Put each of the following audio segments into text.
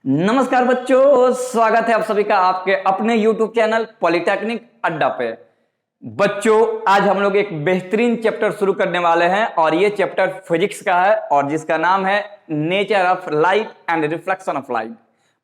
नमस्कार बच्चों, स्वागत है आप सभी का आपके अपने YouTube चैनल पॉलिटेक्निक अड्डा पे। बच्चों, आज हम लोग एक बेहतरीन चैप्टर शुरू करने वाले हैं और ये चैप्टर फिजिक्स का है और जिसका नाम है nature of light and reflection of light.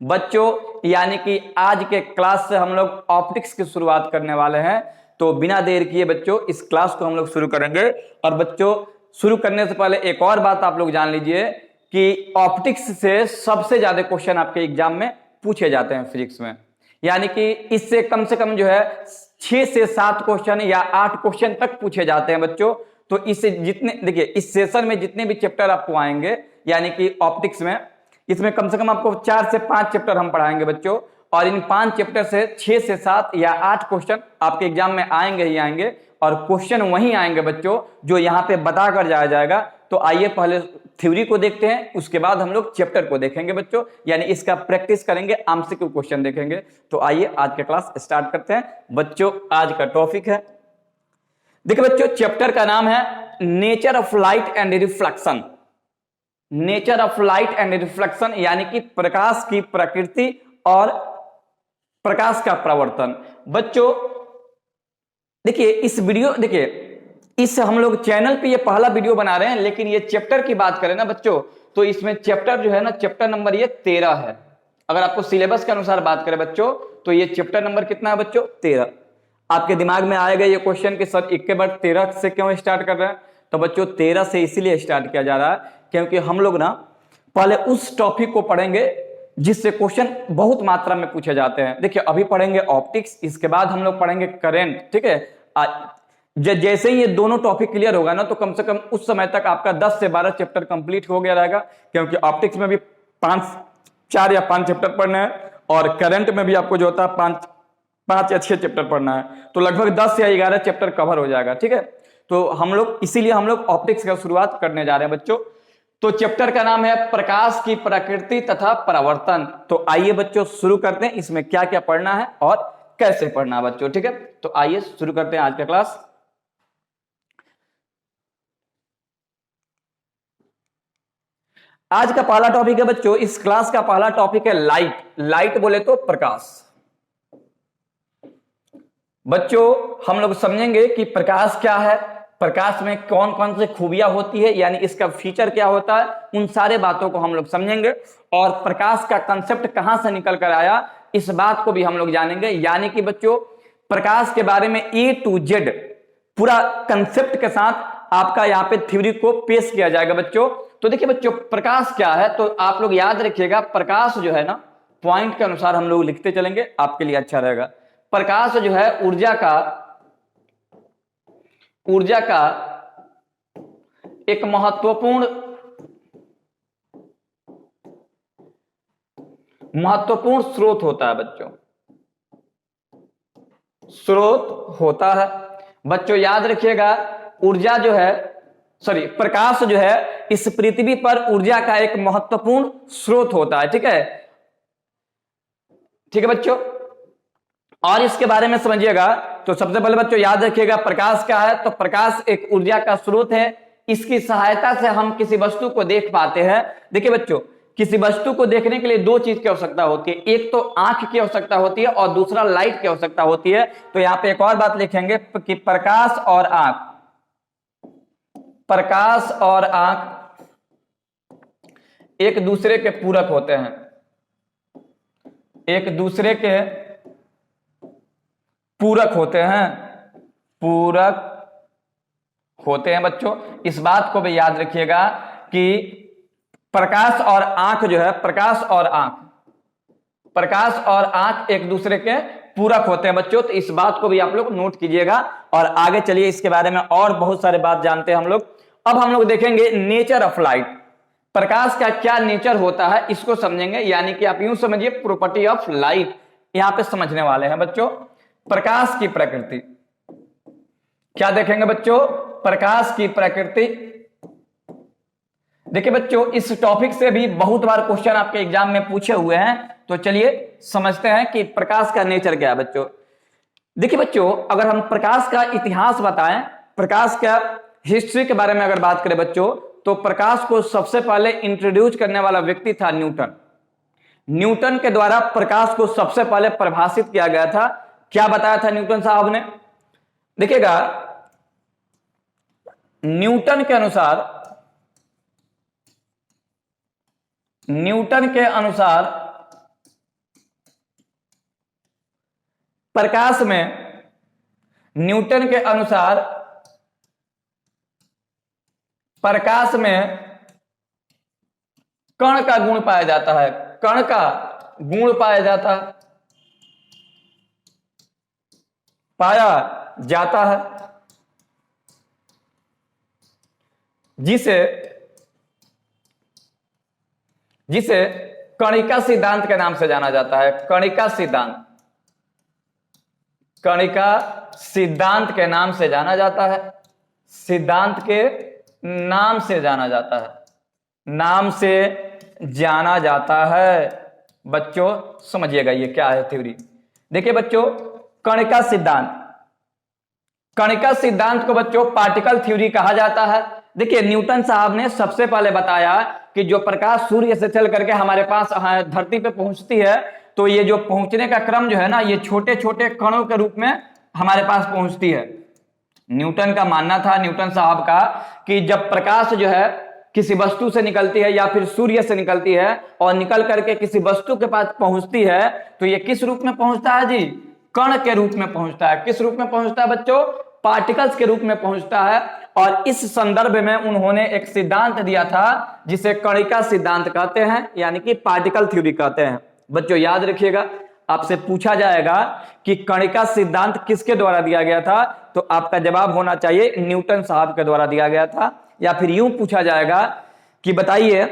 बच्चों, यानी कि आज के क्लास से हम लोग ऑप्टिक्स की शुरुआत करने वाले हैं, तो बिना देर किए बच्चों इस क्लास को हम लोग शुरू करेंगे। और बच्चों, शुरू करने से पहले एक और बात आप लोग जान लीजिए कि ऑप्टिक्स से सबसे ज्यादा क्वेश्चन आपके एग्जाम में पूछे जाते हैं फिजिक्स में। यानी कि इससे कम से कम जो है 6 से 7 क्वेश्चन या 8 क्वेश्चन तक पूछे जाते हैं बच्चों। तो इससे जितने देखिए इस सेशन में जितने भी चैप्टर आपको आएंगे यानी कि ऑप्टिक्स में, इसमें कम से कम आपको 4 से 5 चैप्टर हम पढ़ाएंगे बच्चों। और इन 5 चैप्टर से 6 से 7 या 8 क्वेश्चन आपके एग्जाम में आएंगे ही आएंगे और क्वेश्चन वही आएंगे बच्चों जो यहाँ पे बता कर जाया जाएगा। तो आइए पहले थ्योरी को देखते हैं, उसके बाद हम लोग चैप्टर को देखेंगे बच्चों, यानी इसका प्रैक्टिस करेंगे, एमसीक्यू क्वेश्चन देखेंगे। तो आइए आज का क्लास स्टार्ट करते हैं बच्चों। आज का टॉपिक है, देखिए बच्चों, चैप्टर का नाम है nature of light and reflection. Nature of light and reflection यानी कि प्रकाश की प्रकृति और प्रकाश का प्रवर्तन। बच्चों देखिए इस वीडियो, देखिए इस हम लोग चैनल पे ये पहला वीडियो बना रहे हैं, लेकिन ये चैप्टर की बात करें ना बच्चों, तो इसमें चैप्टर जो है ना, चैप्टर नंबर ये 13 है। अगर आपको सिलेबस के अनुसार बात करें बच्चों, तो ये चैप्टर नंबर कितना है बच्चों? 13। आपके दिमाग में आएगा ये क्वेश्चन कि सर एक के बाद 13 से क्यों स्टार्ट कर रहे हैं? तो बच्चों 13 से इसीलिए स्टार्ट किया जा रहा है क्योंकि हम लोग ना पहले उस टॉपिक को पढ़ेंगे जिससे क्वेश्चन बहुत मात्रा में पूछे जाते हैं। देखिए अभी पढ़ेंगे ऑप्टिक्स, इसके बाद हम लोग पढ़ेंगे करंट, ठीक है। जैसे ही ये दोनों टॉपिक क्लियर होगा ना, तो कम से कम उस समय तक आपका 10 से 12 चैप्टर कंप्लीट हो गया रहेगा, क्योंकि ऑप्टिक्स में भी 4 या 5 चैप्टर पढ़ना है और करंट में भी आपको जो होता है 5 या 6 चैप्टर पढ़ना है। तो लगभग 10 या 11 चैप्टर कवर हो जाएगा, ठीक है। तो हम लोग इसीलिए हम लोग ऑप्टिक्स का शुरुआत करने जा रहे हैं बच्चों। तो चैप्टर का नाम है प्रकाश की प्रकृति तथा परावर्तन। तो आइए बच्चों शुरू करते हैं, इसमें क्या क्या पढ़ना है और कैसे पढ़ना है बच्चों, ठीक है। तो आइए शुरू करते हैं आज का क्लास। आज का पहला टॉपिक है बच्चों, इस क्लास का पहला टॉपिक है लाइट। लाइट बोले तो प्रकाश। बच्चों हम लोग समझेंगे कि प्रकाश क्या है, प्रकाश में कौन कौन सी खूबियां होती है, यानी इसका फीचर क्या होता है, उन सारे बातों को हम लोग समझेंगे। और प्रकाश का कंसेप्ट कहां से निकल कर आया, इस बात को भी हम लोग जानेंगे। यानी कि बच्चों प्रकाश के बारे में A to Z पूरा कंसेप्ट के साथ आपका यहाँ पे थ्योरी को पेश किया जाएगा बच्चों। तो देखिए बच्चों प्रकाश क्या है, तो आप लोग याद रखिएगा, प्रकाश जो है ना पॉइंट के अनुसार हम लोग लिखते चलेंगे, आपके लिए अच्छा रहेगा। प्रकाश जो है ऊर्जा का एक महत्वपूर्ण स्रोत होता है बच्चों, स्रोत होता है बच्चों। याद रखिएगा ऊर्जा जो है, प्रकाश जो है इस पृथ्वी पर ऊर्जा का एक महत्वपूर्ण स्रोत होता है, ठीक है, ठीक है बच्चों। और इसके बारे में समझिएगा, तो सबसे पहले बच्चों याद रखिएगा प्रकाश क्या है, तो प्रकाश एक ऊर्जा का स्रोत है। इसकी सहायता से हम किसी वस्तु को देख पाते हैं। देखिए बच्चों किसी वस्तु को देखने के लिए 2 चीज की आवश्यकता होती है, एक तो आंख की आवश्यकता होती है और दूसरा लाइट की आवश्यकता होती है। तो यहां पे एक और बात लिखेंगे कि प्रकाश और आंख एक दूसरे के पूरक होते हैं, एक दूसरे के पूरक होते हैं बच्चों। इस बात को भी याद रखिएगा कि प्रकाश और आंख जो है, प्रकाश और आंख एक दूसरे के पूरक होते हैं बच्चों। तो इस बात को भी आप लोग नोट कीजिएगा और आगे चलिए इसके बारे में और बहुत सारे बात जानते हैं हम लोग। अब हम लोग देखेंगे नेचर ऑफ लाइट, प्रकाश का क्या नेचर होता है इसको समझेंगे। यानी कि आप यूं समझिए प्रॉपर्टी ऑफ लाइट यहां पे समझने वाले हैं बच्चों। प्रकाश की प्रकृति क्या देखेंगे बच्चों? प्रकाश की प्रकृति। देखिए बच्चों इस टॉपिक से भी बहुत बार क्वेश्चन आपके एग्जाम में पूछे हुए हैं, तो चलिए समझते हैं कि प्रकाश का नेचर क्या है बच्चों। देखिए बच्चों अगर हम प्रकाश का इतिहास बताएं, प्रकाश का हिस्ट्री के बारे में अगर बात करें बच्चों, तो प्रकाश को सबसे पहले इंट्रोड्यूस करने वाला व्यक्ति था न्यूटन। न्यूटन के द्वारा प्रकाश को सबसे पहले परिभाषित किया गया था। क्या बताया था न्यूटन साहब ने? देखिएगा, न्यूटन के अनुसार प्रकाश में, न्यूटन के अनुसार प्रकाश में कण का गुण पाया जाता है, कण का गुण पाया जाता है जिसे कणिका सिद्धांत के नाम से जाना जाता है। कणिका सिद्धांत के नाम से जाना जाता है, सिद्धांत के नाम से जाना जाता है। बच्चों समझिएगा ये क्या है थ्योरी। देखिए बच्चों, कणिका सिद्धांत को बच्चों पार्टिकल थ्योरी कहा जाता है। देखिए, न्यूटन साहब ने सबसे पहले बताया कि जो प्रकाश सूर्य से चल करके हमारे पास धरती पे पहुंचती है, तो ये जो पहुंचने का क्रम जो है ना, ये छोटे छोटे कणों के रूप में हमारे पास पहुंचती है। न्यूटन का मानना था, न्यूटन साहब का, कि जब प्रकाश जो है किसी वस्तु से निकलती है या फिर सूर्य से निकलती है और निकल करके किसी वस्तु के पास पहुंचती है, तो ये किस रूप में पहुंचता है जी? कण के रूप में पहुंचता है। किस रूप में पहुंचता है बच्चों? पार्टिकल्स के रूप में पहुंचता है। और इस संदर्भ में उन्होंने एक सिद्धांत दिया था जिसे कणिका सिद्धांत कहते हैं, यानी कि पार्टिकल थ्योरी कहते हैं। बच्चों याद रखिएगा, आपसे पूछा जाएगा कि कणिका सिद्धांत किसके द्वारा दिया गया था, तो आपका जवाब होना चाहिए न्यूटन साहब के द्वारा दिया गया था। या फिर यूं पूछा जाएगा कि बताइए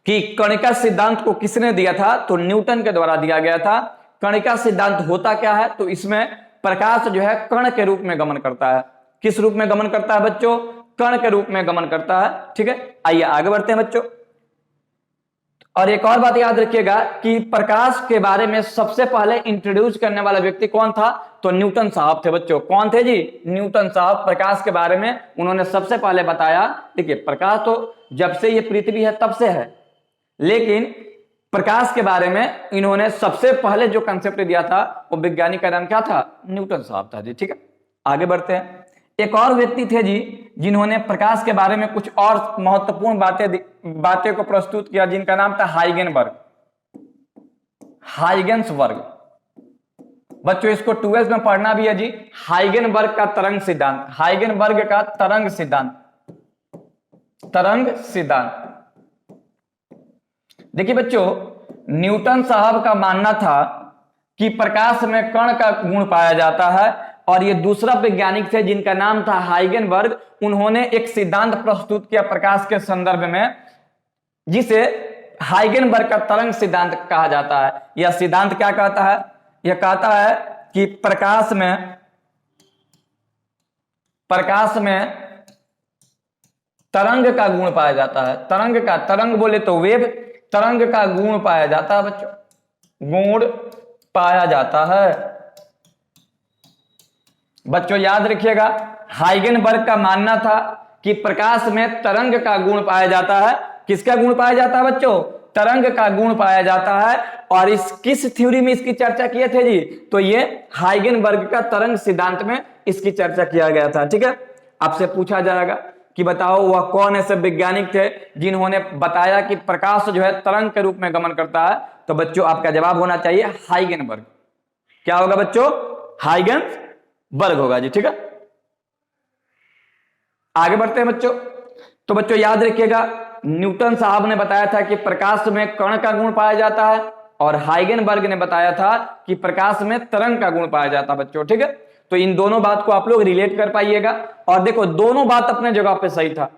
कि कणिका सिद्धांत को किसने दिया था, तो न्यूटन के द्वारा दिया गया था। कणिका सिद्धांत होता क्या है, तो इसमें प्रकाश जो है कण के रूप में गमन करता है। किस रूप में गमन करता है बच्चों? कण के रूप में गमन करता है। ठीक है, आइए आगे बढ़ते हैं बच्चों। और एक और बात याद रखिएगा कि प्रकाश के बारे में सबसे पहले इंट्रोड्यूस करने वाला व्यक्ति कौन था, तो न्यूटन साहब थे बच्चों। कौन थे जी? न्यूटन साहब। प्रकाश के बारे में उन्होंने सबसे पहले बताया। देखिए, प्रकाश तो जब से ये पृथ्वी है तब से है, लेकिन प्रकाश के बारे में इन्होंने सबसे पहले जो कंसेप्ट दिया था वो वैज्ञानिक का नाम क्या था? न्यूटन साहब था जी। ठीक है, आगे बढ़ते हैं। एक और व्यक्ति थे जी जिन्होंने प्रकाश के बारे में कुछ और महत्वपूर्ण बातें को प्रस्तुत किया, जिनका नाम था हाइगेन्सबर्ग। बच्चों इसको 12th में पढ़ना भी है जी। हाइगेनबर्ग का तरंग सिद्धांत। देखिए बच्चों, न्यूटन साहब का मानना था कि प्रकाश में कण का गुण पाया जाता है, और ये दूसरा वैज्ञानिक थे जिनका नाम था हाइगेनबर्ग। उन्होंने एक सिद्धांत प्रस्तुत किया प्रकाश के संदर्भ में, जिसे हाइगेनबर्ग का तरंग सिद्धांत कहा जाता है। यह सिद्धांत क्या कहता है? यह कहता है कि प्रकाश में तरंग का गुण पाया जाता है। तरंग बोले तो वेव, तरंग का गुण पाया जाता है बच्चों, गुण पाया जाता है। बच्चों याद रखिएगा, हाइगेनबर्ग का मानना था कि प्रकाश में तरंग का गुण पाया जाता है। किसका गुण पाया जाता है बच्चों? तरंग का गुण पाया जाता है। और किस थ्योरी में इसकी चर्चा किए थे जी? तो ये हाइगेनबर्ग का तरंग सिद्धांत में इसकी चर्चा किया गया था। ठीक है, आपसे पूछा जाएगा कि बताओ वह कौन ऐसे वैज्ञानिक थे जिन्होंने बताया कि प्रकाश जो है तरंग के रूप में गमन करता है, तो बच्चों आपका जवाब होना चाहिए हाइगेनबर्ग। क्या होगा बच्चों? हाइगेनबर्ग होगा जी। ठीक है, आगे बढ़ते हैं बच्चों। तो बच्चों याद रखिएगा, न्यूटन साहब ने बताया था कि प्रकाश में कण का गुण पाया जाता है, और हाइगेनबर्ग ने बताया था कि प्रकाश में तरंग का गुण पाया जाता है बच्चों। ठीक है, तो इन दोनों बात को आप लोग रिलेट कर पाइएगा। और देखो, दोनों बात अपने जगह पे सही था।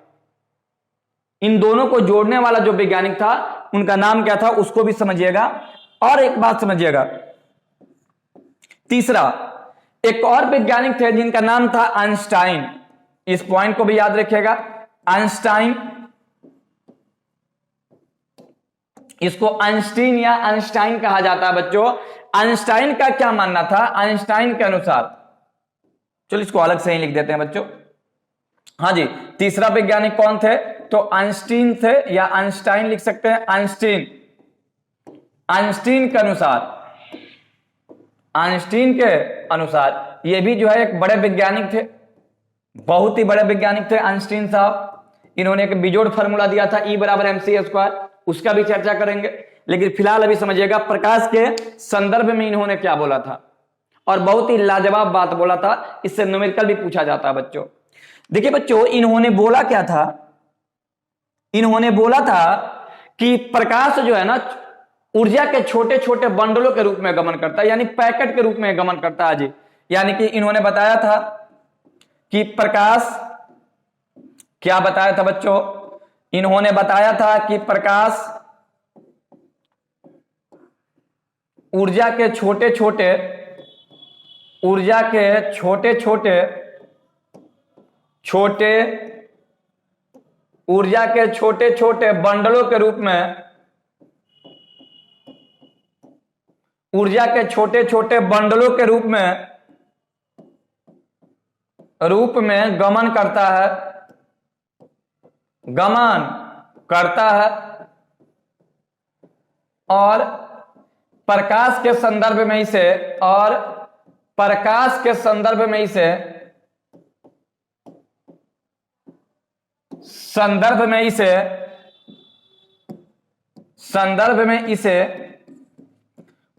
इन दोनों को जोड़ने वाला जो वैज्ञानिक था उनका नाम क्या था, उसको भी समझिएगा। और एक बात समझिएगा, तीसरा एक और वैज्ञानिक थे जिनका नाम था आइंस्टाइन। इस पॉइंट को भी याद रखिएगा, आइंस्टाइन। इसको आइंस्टीन या आइंस्टाइन कहा जाता है बच्चों। आइंस्टाइन का क्या मानना था? आइंस्टाइन के अनुसार, चलो इसको अलग से ही लिख देते हैं बच्चों। हाँ जी, तीसरा वैज्ञानिक कौन थे? तो आइंस्टीन थे, या आइंस्टाइन लिख सकते हैं, आइंस्टीन। आइंस्टीन के अनुसार, आइंस्टीन के अनुसार ये भी जो है एक बड़े वैज्ञानिक थे, बहुत ही बड़े वैज्ञानिक थे आइंस्टीन साहब। इन्होंने एक बिजोड़ फार्मूला दिया था E बराबर mc², उसका भी चर्चा करेंगे। लेकिन फिलहाल अभी समझिएगा प्रकाश के संदर्भ में इन्होंने क्या बोला था, और बहुत ही लाजवाब बात बोला था, इससे न्यूमेरिकल भी पूछा जाता है बच्चों। देखिए बच्चों, इन्होंने बोला क्या था, इन्होंने बोला था कि प्रकाश जो है ना ऊर्जा के छोटे छोटे बंडलों के रूप में गमन करता है, यानी पैकेट के रूप में गमन करता है जी। यानी कि इन्होंने बताया था कि प्रकाश, क्या बताया था बच्चों, इन्होंने बताया था कि प्रकाश ऊर्जा के छोटे छोटे, ऊर्जा के छोटे छोटे छोटे ऊर्जा के छोटे छोटे बंडलों के रूप में, ऊर्जा के छोटे छोटे बंडलों के रूप में गमन करता है, गमन करता है, और प्रकाश के संदर्भ में इसे, और प्रकाश के संदर्भ में इसे, संदर्भ में इसे, संदर्भ में इसे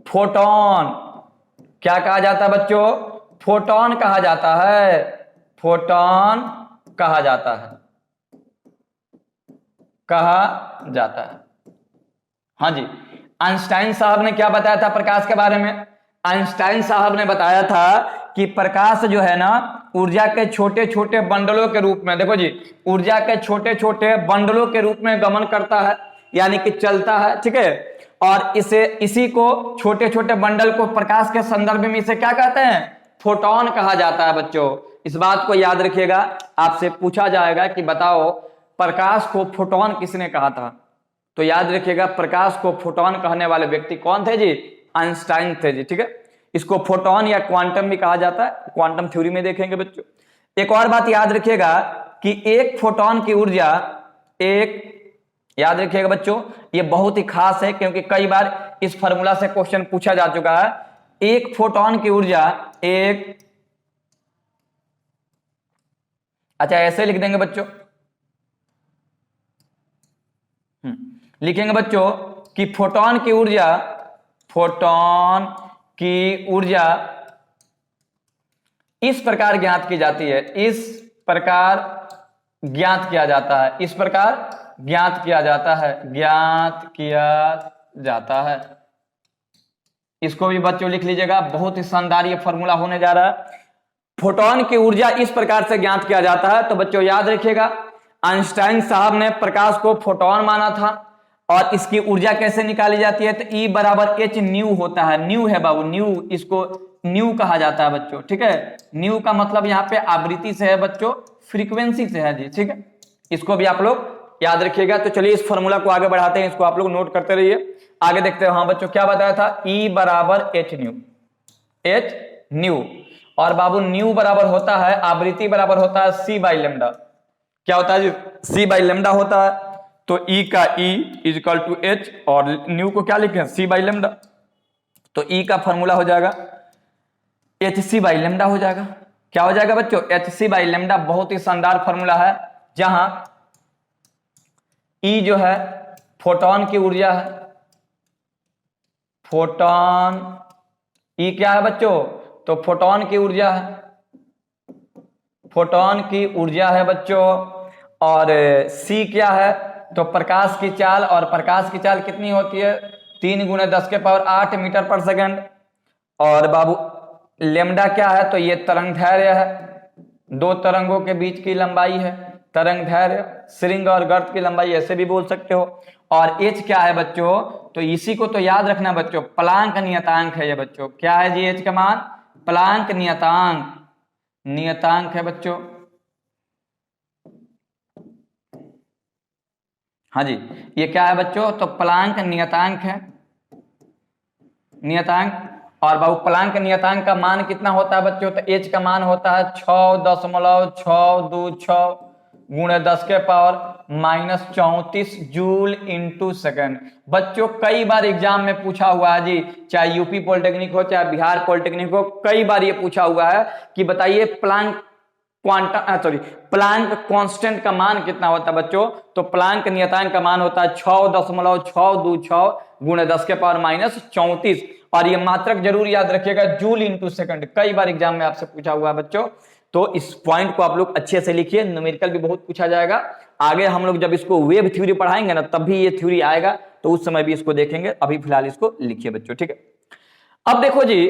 फोटॉन, क्या कहा जाता है बच्चों, फोटॉन कहा जाता है, फोटॉन कहा जाता है, कहा जाता है। हाँ जी, आइंस्टाइन साहब ने क्या बताया था प्रकाश के बारे में, आइंस्टाइन साहब ने बताया था कि प्रकाश जो है ना ऊर्जा के छोटे छोटे बंडलों के रूप में, देखो जी, ऊर्जा के छोटे छोटे बंडलों के रूप में गमन करता है, यानी कि चलता है, ठीक है। और इसे, इसी को छोटे छोटे बंडल को प्रकाश के संदर्भ में इसे क्या कहते हैं, फोटॉन कहा जाता है बच्चों। इस बात को याद रखिएगा, आपसे पूछा जाएगा कि बताओ प्रकाश को फोटॉन किसने कहा था, तो याद रखिएगा प्रकाश को फोटॉन कहने वाले व्यक्ति कौन थे जी, आइंस्टाइन थे जी, ठीक है। इसको फोटॉन या क्वांटम भी कहा जाता है, क्वांटम थ्योरी में देखेंगे बच्चों। एक और बात याद रखिएगा कि एक फोटॉन की ऊर्जा, एक, याद रखिएगा बच्चों ये बहुत ही खास है क्योंकि कई बार इस फार्मूला से क्वेश्चन पूछा जा चुका है। एक फोटॉन की ऊर्जा, एक, अच्छा ऐसे लिख देंगे बच्चों, लिखेंगे बच्चों कि फोटॉन की ऊर्जा, फोटॉन की ऊर्जा इस प्रकार ज्ञात की जाती है, इस प्रकार ज्ञात किया जाता है, इस प्रकार ज्ञात किया जाता है, ज्ञात किया जाता है। इसको भी बच्चों लिख लीजिएगा, बहुत ही शानदार ये फॉर्मूला होने जा रहा है। फोटॉन की ऊर्जा इस प्रकार से ज्ञात किया जाता है, तो बच्चों याद रखिएगा आइंस्टाइन साहब ने प्रकाश को फोटॉन माना था, और इसकी ऊर्जा कैसे निकाली जाती है, तो E बराबर h न्यू होता है, न्यू है बाबू, न्यू, इसको न्यू कहा जाता है बच्चों, ठीक है। न्यू का मतलब यहाँ पे आवृत्ति से है बच्चों, फ्रीक्वेंसी से है जी, ठीक है। इसको भी आप लोग याद रखिएगा। तो चलिए इस फॉर्मूला को आगे बढ़ाते हैं, इसको आप लोग नोट करते रहिए, आगे देखते हैं। हाँ बच्चों क्या बताया था, E बराबर h न्यू, h न्यू, और बाबू न्यू बराबर होता है, आवृत्ति बराबर होता है c बाई लेमडा, क्या होता है जी, c बाई लेमडा होता है। तो E का E इजिकल टू H, और न्यू को क्या लिखें, c बाई लेमडा, तो E का फॉर्मूला हो जाएगा hc बाई लेमडा हो जाएगा। क्या हो जाएगा बच्चों, hc बाई लेमडा। बहुत ही शानदार फॉर्मूला है, जहां E जो है फोटॉन की ऊर्जा है, फोटॉन, E क्या है बच्चों, तो फोटॉन की ऊर्जा है, फोटॉन की ऊर्जा है बच्चों, और C क्या है, तो प्रकाश की चाल, और प्रकाश की चाल कितनी होती है, 3 × 10⁸ मीटर पर सेकंड। और बाबू लेमडा क्या है, तो ये तरंग धैर्य है, दो तरंगों के बीच की लंबाई है, तरंग धैर्य, श्रृंग और गर्त की लंबाई ऐसे भी बोल सकते हो। और H क्या है बच्चों, तो इसी को तो याद रखना बच्चों, प्लांक नियतांक है ये बच्चों। क्या है जी H का मान, प्लांक नियतांक, नियतांक है बच्चों। हाँ जी, ये क्या है बच्चों, तो प्लांक नियतांक है, नियतांक। और बाबू प्लांक नियतांक का मान कितना होता है बच्चों, तो H का मान होता है 6.626, गुणे 10 के power minus 34 joule into second. बच्चों कई बार एग्जाम में पूछा हुआ है जी, चाहे यूपी पॉलिटेक्निक हो चाहे बिहार पॉलिटेक्निक हो, कई बार ये पूछा हुआ है कि बताइए प्लांक प्लांक कांस्टेंट का मान कितना होता है बच्चों। तो प्लांक नियतांक का मान होता है 6.626 गुणे 10 के पावर माइनस 34। और ये मात्रक जरूर याद रखिएगा, जूल इंटू सेकंड, कई बार एग्जाम में आपसे पूछा हुआ है बच्चों। तो इस पॉइंट को आप लोग अच्छे से लिखिए, न्यूमेरिकल भी बहुत पूछा जाएगा। आगे हम लोग जब इसको वेव थ्योरी पढ़ाएंगे ना, तब भी ये थ्योरी आएगा, तो उस समय भी इसको देखेंगे। अभी फिलहाल इसको लिखिए बच्चों, ठीक है। अब देखो जी,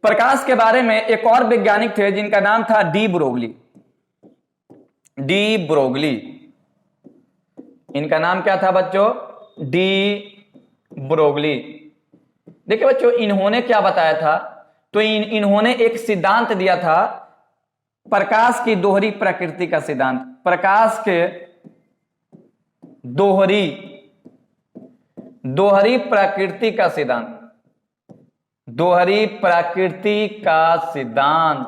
प्रकाश के बारे में एक और वैज्ञानिक थे जिनका नाम था डी ब्रोगली। डी ब्रोगली, इनका नाम क्या था बच्चों? De Broglie. देखिए बच्चों, इन्होंने क्या बताया था, तो इन्होंने एक सिद्धांत दिया था, प्रकाश की दोहरी प्रकृति का सिद्धांत। प्रकाश के दोहरी प्रकृति का सिद्धांत, दोहरी प्रकृति का सिद्धांत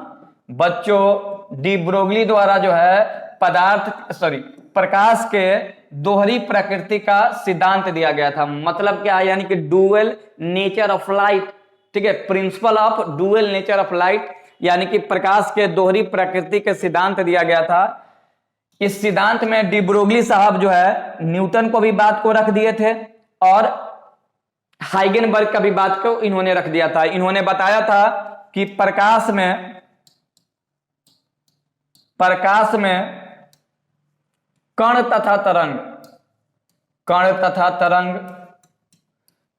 बच्चों डी ब्रोगली द्वारा जो है प्रकाश के दोहरी प्रकृति का सिद्धांत दिया गया था। मतलब क्या है, यानी कि डुअल नेचर ऑफ लाइट, ठीक है, principle of dual nature of light, यानी कि प्रकाश के दोहरी प्रकृति के सिद्धांत दिया गया था। इस सिद्धांत में डी ब्रोगली साहब जो है न्यूटन को भी बात को रख दिए थे और हाइगेनबर्ग का भी बात को इन्होंने रख दिया था। इन्होंने बताया था कि प्रकाश में कण तथा तरंग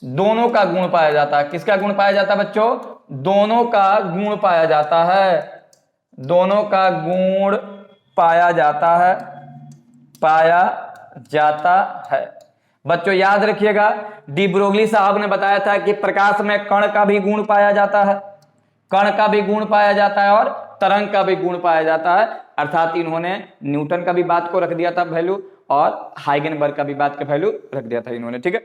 दोनों का गुण पाया जाता है। किसका गुण पाया जाता है बच्चों? दोनों का गुण पाया जाता है, दोनों का गुण पाया जाता है। बच्चों याद रखिएगा, डी ब्रोगली साहब ने बताया था कि प्रकाश में कण का भी गुण पाया जाता है, कण का भी गुण पाया जाता है और तरंग का भी गुण पाया जाता है। अर्थात इन्होंने न्यूटन का भी बात को रख दिया था वैल्यू और हाइगेनबर्ग का भी बात का वैल्यू रख दिया था इन्होंने, ठीक है।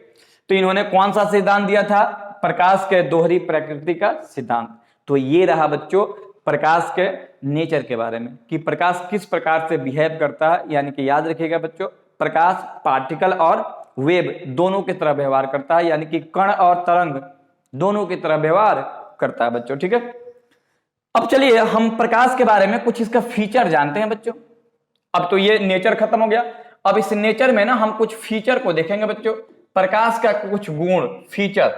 तो इन्होंने कौन सा सिद्धांत दिया था? प्रकाश के दोहरी प्रकृति का सिद्धांत। तो ये रहा बच्चों प्रकाश के नेचर के बारे में, कि प्रकाश किस प्रकार से बिहेव करता है। यानी कि याद रखिएगा बच्चों, प्रकाश पार्टिकल और वेव दोनों की तरह व्यवहार करता है, यानी कि कण और तरंग दोनों की तरह व्यवहार करता है बच्चों, ठीक है। अब चलिए हम प्रकाश के बारे में कुछ इसका फीचर जानते हैं बच्चों। अब तो ये नेचर खत्म हो गया, अब इस नेचर में ना हम कुछ फीचर को देखेंगे बच्चों, प्रकाश का कुछ गुण, फीचर।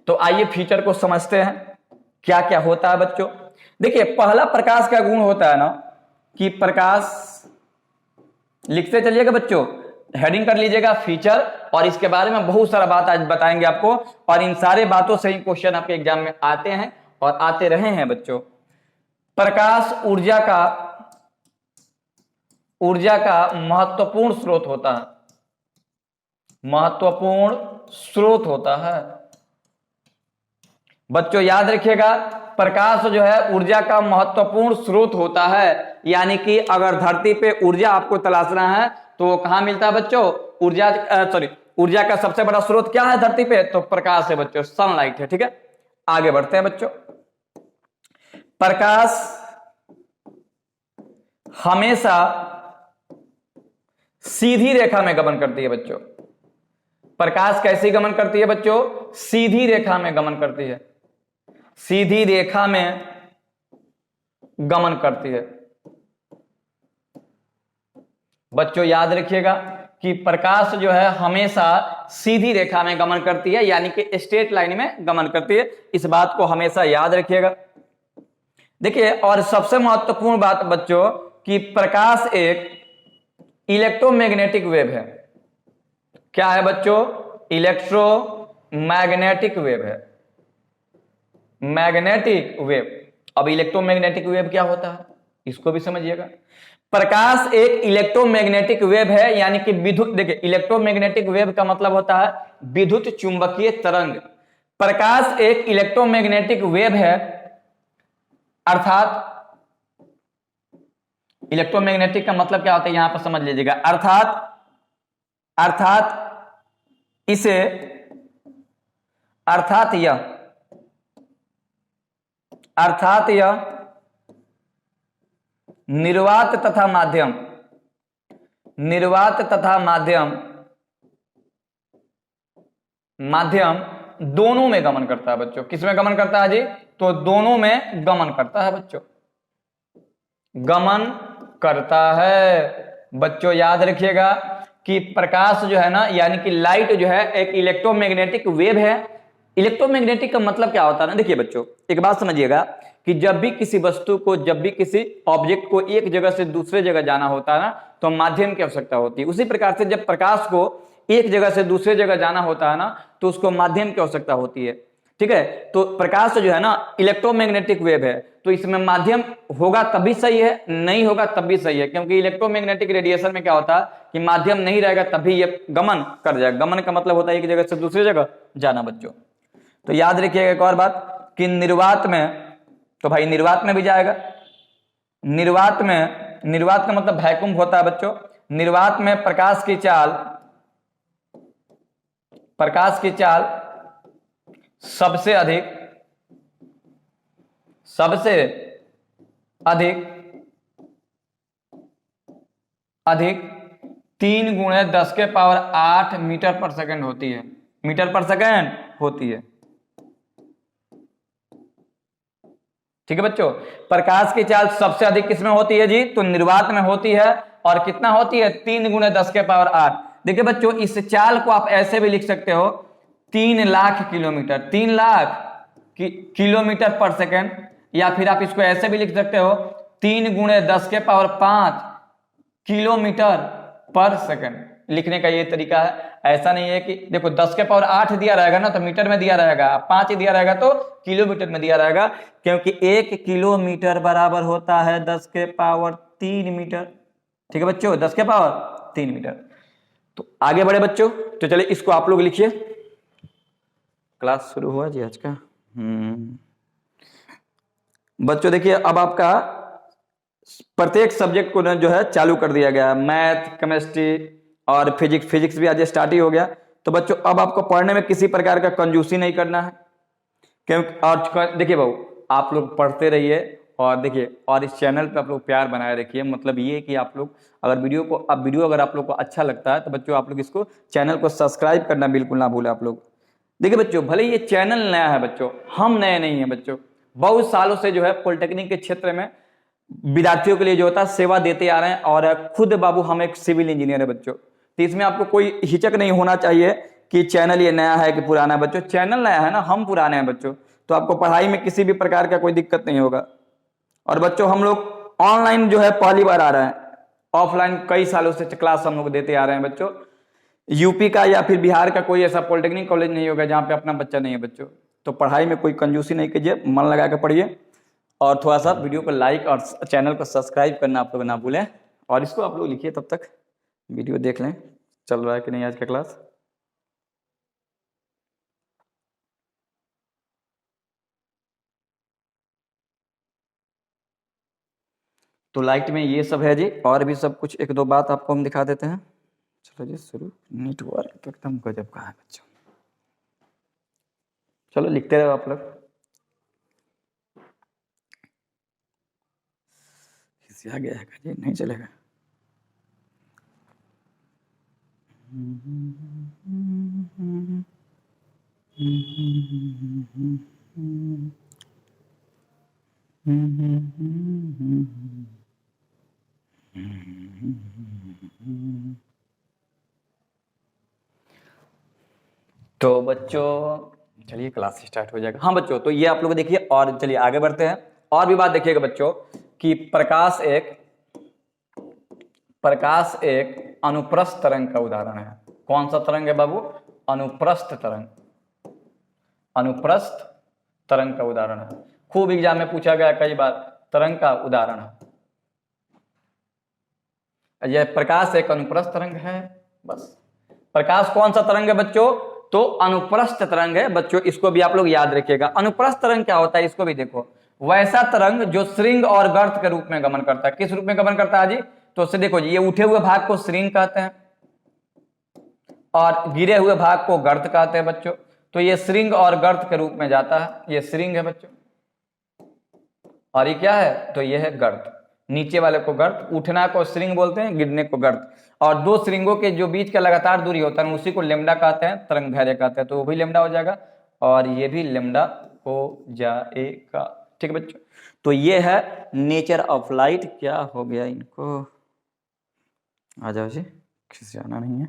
तो आइए फीचर को समझते हैं क्या क्या होता है बच्चों। देखिए, पहला प्रकाश का गुण होता है ना कि प्रकाश, लिखते चलिएगा बच्चों, हेडिंग कर लीजिएगा फीचर, और इसके बारे में बहुत सारा बात आज बताएंगे आपको, और इन सारे बातों से ही क्वेश्चन आपके एग्जाम में आते हैं और आते रहे हैं बच्चों। प्रकाश ऊर्जा का महत्वपूर्ण स्रोत होता है, महत्वपूर्ण स्रोत होता है। बच्चों याद रखिएगा, प्रकाश जो है ऊर्जा का महत्वपूर्ण स्रोत होता है। यानी कि अगर धरती पे ऊर्जा आपको तलाशना है तो कहां मिलता है बच्चों? ऊर्जा का सबसे बड़ा स्रोत क्या है धरती पे? तो प्रकाश है बच्चों, सनलाइट है, ठीक है। आगे बढ़ते हैं बच्चों। प्रकाश हमेशा सीधी रेखा में गमन करती है बच्चों। प्रकाश कैसी गमन करती है बच्चों? सीधी रेखा में गमन करती है, सीधी रेखा में गमन करती है। बच्चों याद रखिएगा कि प्रकाश जो है हमेशा सीधी रेखा में गमन करती है, यानी कि स्ट्रेट लाइन में गमन करती है। इस बात को हमेशा याद रखिएगा। देखिए, और सबसे महत्वपूर्ण बात बच्चों कि प्रकाश एक इलेक्ट्रोमैग्नेटिक वेव है। क्या है बच्चों? इलेक्ट्रोमैग्नेटिक वेव है, मैग्नेटिक वेव। अब इलेक्ट्रोमैग्नेटिक वेव क्या होता है इसको भी समझिएगा। प्रकाश एक इलेक्ट्रोमैग्नेटिक वेव है, यानी कि विद्युत, देखिए इलेक्ट्रोमैग्नेटिक वेव का मतलब होता है विद्युत चुंबकीय तरंग। प्रकाश एक इलेक्ट्रोमैग्नेटिक वेव है, अर्थात इलेक्ट्रोमैग्नेटिक का मतलब क्या होता है यहां पर समझ लीजिएगा। अर्थात यह निर्वात तथा माध्यम, निर्वात तथा माध्यम दोनों में गमन करता है बच्चों। किस में गमन करता है जी? तो दोनों में गमन करता है बच्चों, गमन करता है। बच्चों याद रखिएगा कि प्रकाश जो है ना, यानी कि लाइट जो है एक इलेक्ट्रोमैग्नेटिक वेव है। इलेक्ट्रोमैग्नेटिक का मतलब क्या होता है ना, देखिए बच्चों एक बात समझिएगा कि जब भी किसी वस्तु को, जब भी किसी ऑब्जेक्ट को एक जगह से दूसरे जगह जाना होता है ना, तो माध्यम की आवश्यकता होती है। उसी प्रकार से जब प्रकाश को एक जगह से दूसरे जगह जाना होता है ना, तो उसको माध्यम की आवश्यकता होती है। ठीक है, तो प्रकाश जो है ना इलेक्ट्रोमैग्नेटिक वेव है, तो इसमें माध्यम होगा तभी सही है, नहीं होगा तब भी सही है, क्योंकि इलेक्ट्रोमैग्नेटिक रेडिएशन में क्या होता है कि माध्यम नहीं रहेगा तभी ये गमन कर जाएगा। गमन का मतलब होता है एक जगह से दूसरी जगह जाना बच्चों। तो याद रखिएगा एक और बात कि निर्वात में, तो भाई निर्वात में भी जाएगा। निर्वात का मतलब वैक्यूम होता है बच्चों। निर्वात में प्रकाश की चाल सबसे अधिक 3 गुणे 10 के पावर 8 मीटर पर सेकंड होती है। मीटर पर सेकंड होती है। ठीक है बच्चों, प्रकाश की चाल सबसे अधिक किसमें होती है जी? तो निर्वात में होती है। और कितना होती है? 3 गुणे 10 के पावर 8। देखिए बच्चों इस चाल को आप ऐसे भी लिख सकते हो 3 लाख किलोमीटर, 3 लाख किलोमीटर पर सेकंड, या फिर आप इसको ऐसे भी लिख सकते हो 3 गुणे 10 के पावर 5 किलोमीटर पर सेकंड। लिखने का ये तरीका है। ऐसा नहीं है कि देखो 10 के पावर 8 दिया रहेगा ना तो मीटर में दिया रहेगा, 5 दिया रहेगा तो किलोमीटर में दिया रहेगा, क्योंकि 1 किलोमीटर बराबर होता है 10 के पावर 3 मीटर। ठीक है बच्चों, 10 के पावर 3 मीटर। तो आगे बढ़े बच्चों, तो चलिए इसको आप लोग लिखिए। क्लास शुरू हुआ जी आज का। बच्चों देखिए अब आपका प्रत्येक सब्जेक्ट को जो है चालू कर दिया गया, मैथ, केमिस्ट्री और फिजिक्स भी आज स्टार्ट ही हो गया। तो बच्चों अब आपको पढ़ने में किसी प्रकार का कंजूसी नहीं करना है, क्योंकि और देखिए बाबू आप लोग पढ़ते रहिए और देखिए और इस चैनल पे आप लोग प्यार बनाए रखिए। मतलब ये कि आप लोग अगर वीडियो अगर आप लोग को अच्छा लगता है तो बच्चों आप लोग इसको चैनल को सब्सक्राइब करना बिल्कुल ना भूलें आप लोग। देखिए बच्चों भले ये चैनल नया है बच्चों, हम नए नहीं है बच्चों, बहुत सालों से जो है पॉलिटेक्निक के क्षेत्र में विद्यार्थियों के लिए जो होता है सेवा देते आ रहे हैं। और खुद बाबू हम एक सिविल इंजीनियर है बच्चों, तो इसमें आपको कोई हिचक नहीं होना चाहिए कि चैनल ये नया है कि पुराना है। बच्चों चैनल नया है ना, हम पुराने हैं बच्चों, तो आपको पढ़ाई में किसी भी प्रकार का कोई दिक्कत नहीं होगा। और बच्चों हम लोग ऑनलाइन जो है पहली बार आ रहे हैं, ऑफलाइन कई सालों से क्लास हम लोग देते आ रहे हैं बच्चों। यूपी का या फिर बिहार का कोई ऐसा पॉलिटेक्निक कॉलेज नहीं होगा जहाँ पे अपना बच्चा नहीं है बच्चों। तो पढ़ाई में कोई कंजूसी नहीं कीजिए, मन लगा के पढ़िए और थोड़ा सा वीडियो को लाइक और चैनल को सब्सक्राइब करना आप लोग ना भूलें। और इसको आप लोग लिखिए, तब तक वीडियो देख लें चल रहा है कि नहीं आज का क्लास। तो लाइट में ये सब है जी, और भी सब कुछ एक दो बात आपको हम दिखा देते हैं। चलो जी शुरू। नेटवर्क तो एकदम गजब का है बच्चों। चलो लिखते रहो आप लोग। आ गया है जी, नहीं चलेगा। तो बच्चों चलिए क्लास स्टार्ट हो जाएगा। हाँ बच्चों, तो ये आप लोग देखिए और चलिए आगे बढ़ते हैं। और भी बात देखिएगा बच्चों कि प्रकाश एक अनुप्रस्थ तरंग का उदाहरण है। कौन सा तरंग है बाबू? अनुप्रस्थ तरंग। अनुप्रस्थ तरंग का उदाहरण है। खूब एग्जाम में पूछा गया कई बार, तरंग का उदाहरण है। यह प्रकाश एक अनुप्रस्थ तरंग है। बस प्रकाश कौन सा तरंग है बच्चों? तो अनुप्रस्थ तरंग है बच्चों। इसको भी आप लोग याद रखिएगा। अनुप्रस्थ तरंग क्या होता है इसको भी देखो। वैसा तरंग जो श्रृंग और गर्त के रूप में गमन करता है। किस रूप में गमन करता है जी? तो उससे देखो जी, ये उठे हुए भाग को श्रृंग कहते हैं और गिरे हुए भाग को गर्त कहते हैं बच्चों। तो ये श्रृंग और गर्त के रूप में जाता है। ये श्रृंग है बच्चों और ये क्या है? तो ये है गर्त। नीचे वाले को गर्त, उठना को श्रृंग बोलते हैं, गिरने को गर्त। और दो श्रृंगों के जो बीच का लगातार दूरी होता है उसी को लेमडा कहते हैं, तरंग दैर्घ्य कहते हैं, तो वो भी लेमडा हो जाएगा और ये भी लेमडा हो जाएगा। ठीक है बच्चों, तो ये है नेचर ऑफ लाइट। क्या हो गया इनको, आ जाओ जी, किसी जाना नहीं है।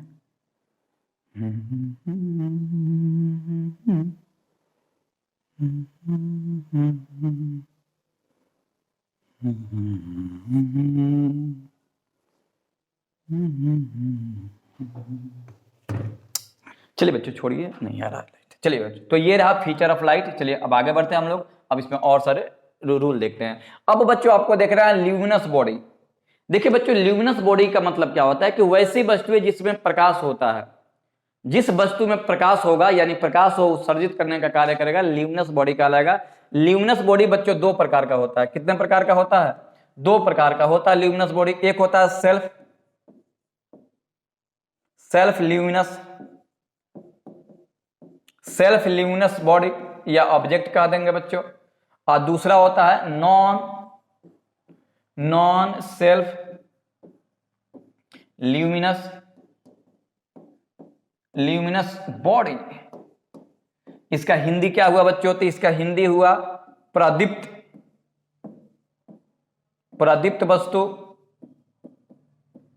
चलिए बच्चों छोड़िए, नहीं आ रहा लाइट। चलिए बच्चों, तो ये रहा फीचर ऑफ लाइट। चलिए अब आगे बढ़ते हैं हम लोग, अब इसमें और सारे रूल देखते हैं। अब बच्चों आपको देख रहा है ल्यूमिनस बॉडी। देखिए बच्चों, ल्यूमिनस बॉडी का मतलब क्या होता है कि वैसी वस्तुएं जिसमें प्रकाश होता है, जिस वस्तु में प्रकाश होगा यानी प्रकाश को उत्सर्जित करने का कार्य करेगा, ल्यूमिनस बॉडी कहलाएगा। ल्यूमिनस बॉडी बच्चों दो प्रकार का होता है। कितने प्रकार का होता है? दो प्रकार का होता है ल्यूमिनस बॉडी। एक होता है सेल्फ ल्यूमिनस बॉडी या ऑब्जेक्ट कह देंगे बच्चों, और दूसरा होता है नॉन सेल्फ ल्यूमिनस बॉडी। इसका हिंदी क्या हुआ बच्चों? तो इसका हिंदी हुआ प्रदीप्त वस्तु,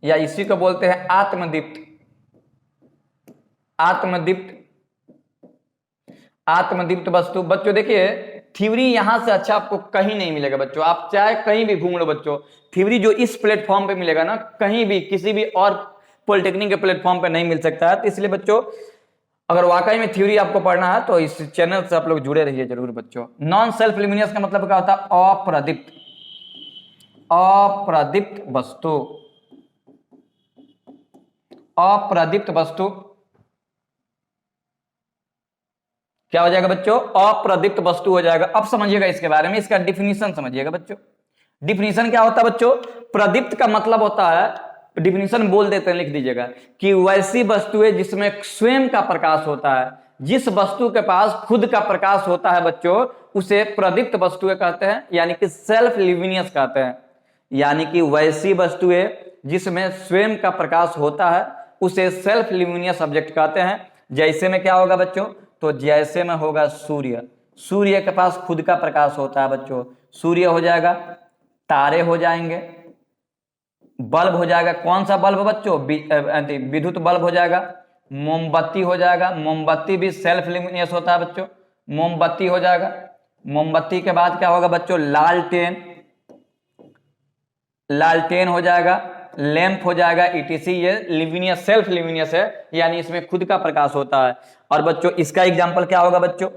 या इसी को बोलते हैं आत्मदीप्त वस्तु। बच्चों देखिए, थ्योरी यहां से अच्छा आपको कहीं नहीं मिलेगा बच्चों। आप चाहे कहीं भी घूम लो बच्चों, थ्योरी जो इस प्लेटफॉर्म पे मिलेगा ना, कहीं भी किसी भी और पॉलिटेक्निक के प्लेटफॉर्म पे नहीं मिल सकता है। तो इसलिए बच्चों, अगर वाकई में थ्योरी आपको पढ़ना है तो इस चैनल से आप लोग जुड़े रहिए जरूर बच्चों। नॉन सेल्फ ल्यूमिनस का मतलब क्या होता है? अप्रदीप्त वस्तु क्या हो जाएगा बच्चों? अप्रदीप्त वस्तु हो जाएगा। अब समझिएगा इसके बारे में, इसका डिफिनीशन समझिएगा बच्चों। डिफिनीशन क्या होता है बच्चों? प्रदीप्त का मतलब होता है, डिफिनीशन बोल देते हैं, लिख दीजिएगा, कि वैसी वस्तुएं जिसमें स्वयं का प्रकाश होता है। जिस वस्तु के पास खुद का प्रकाश होता है बच्चों, उसे प्रदीप्त वस्तुएं कहते हैं, यानी कि सेल्फ ल्यूमिनस कहते हैं। यानी कि वैसी वस्तुएं जिसमें स्वयं का प्रकाश होता है उसे सेल्फ ल्यूमिनस ऑब्जेक्ट कहते हैं। जैसे में क्या होगा बच्चों? तो जैसे में होगा सूर्य के पास खुद का प्रकाश होता है बच्चों, सूर्य हो जाएगा, तारे हो जाएंगे, बल्ब हो जाएगा। कौन सा बल्ब बच्चों? विद्युत बल्ब हो जाएगा, मोमबत्ती हो जाएगा, मोमबत्ती भी सेल्फ ल्यूमिनस होता है बच्चों, मोमबत्ती हो जाएगा। मोमबत्ती के बाद क्या होगा बच्चों? लालटेन हो जाएगा, लैंप हो जाएगा, इटीसी। ये ल्यूमिनस, सेल्फ ल्यूमिनस है, यानी इसमें खुद का प्रकाश होता है। और बच्चों इसका एग्जाम्पल क्या होगा बच्चों?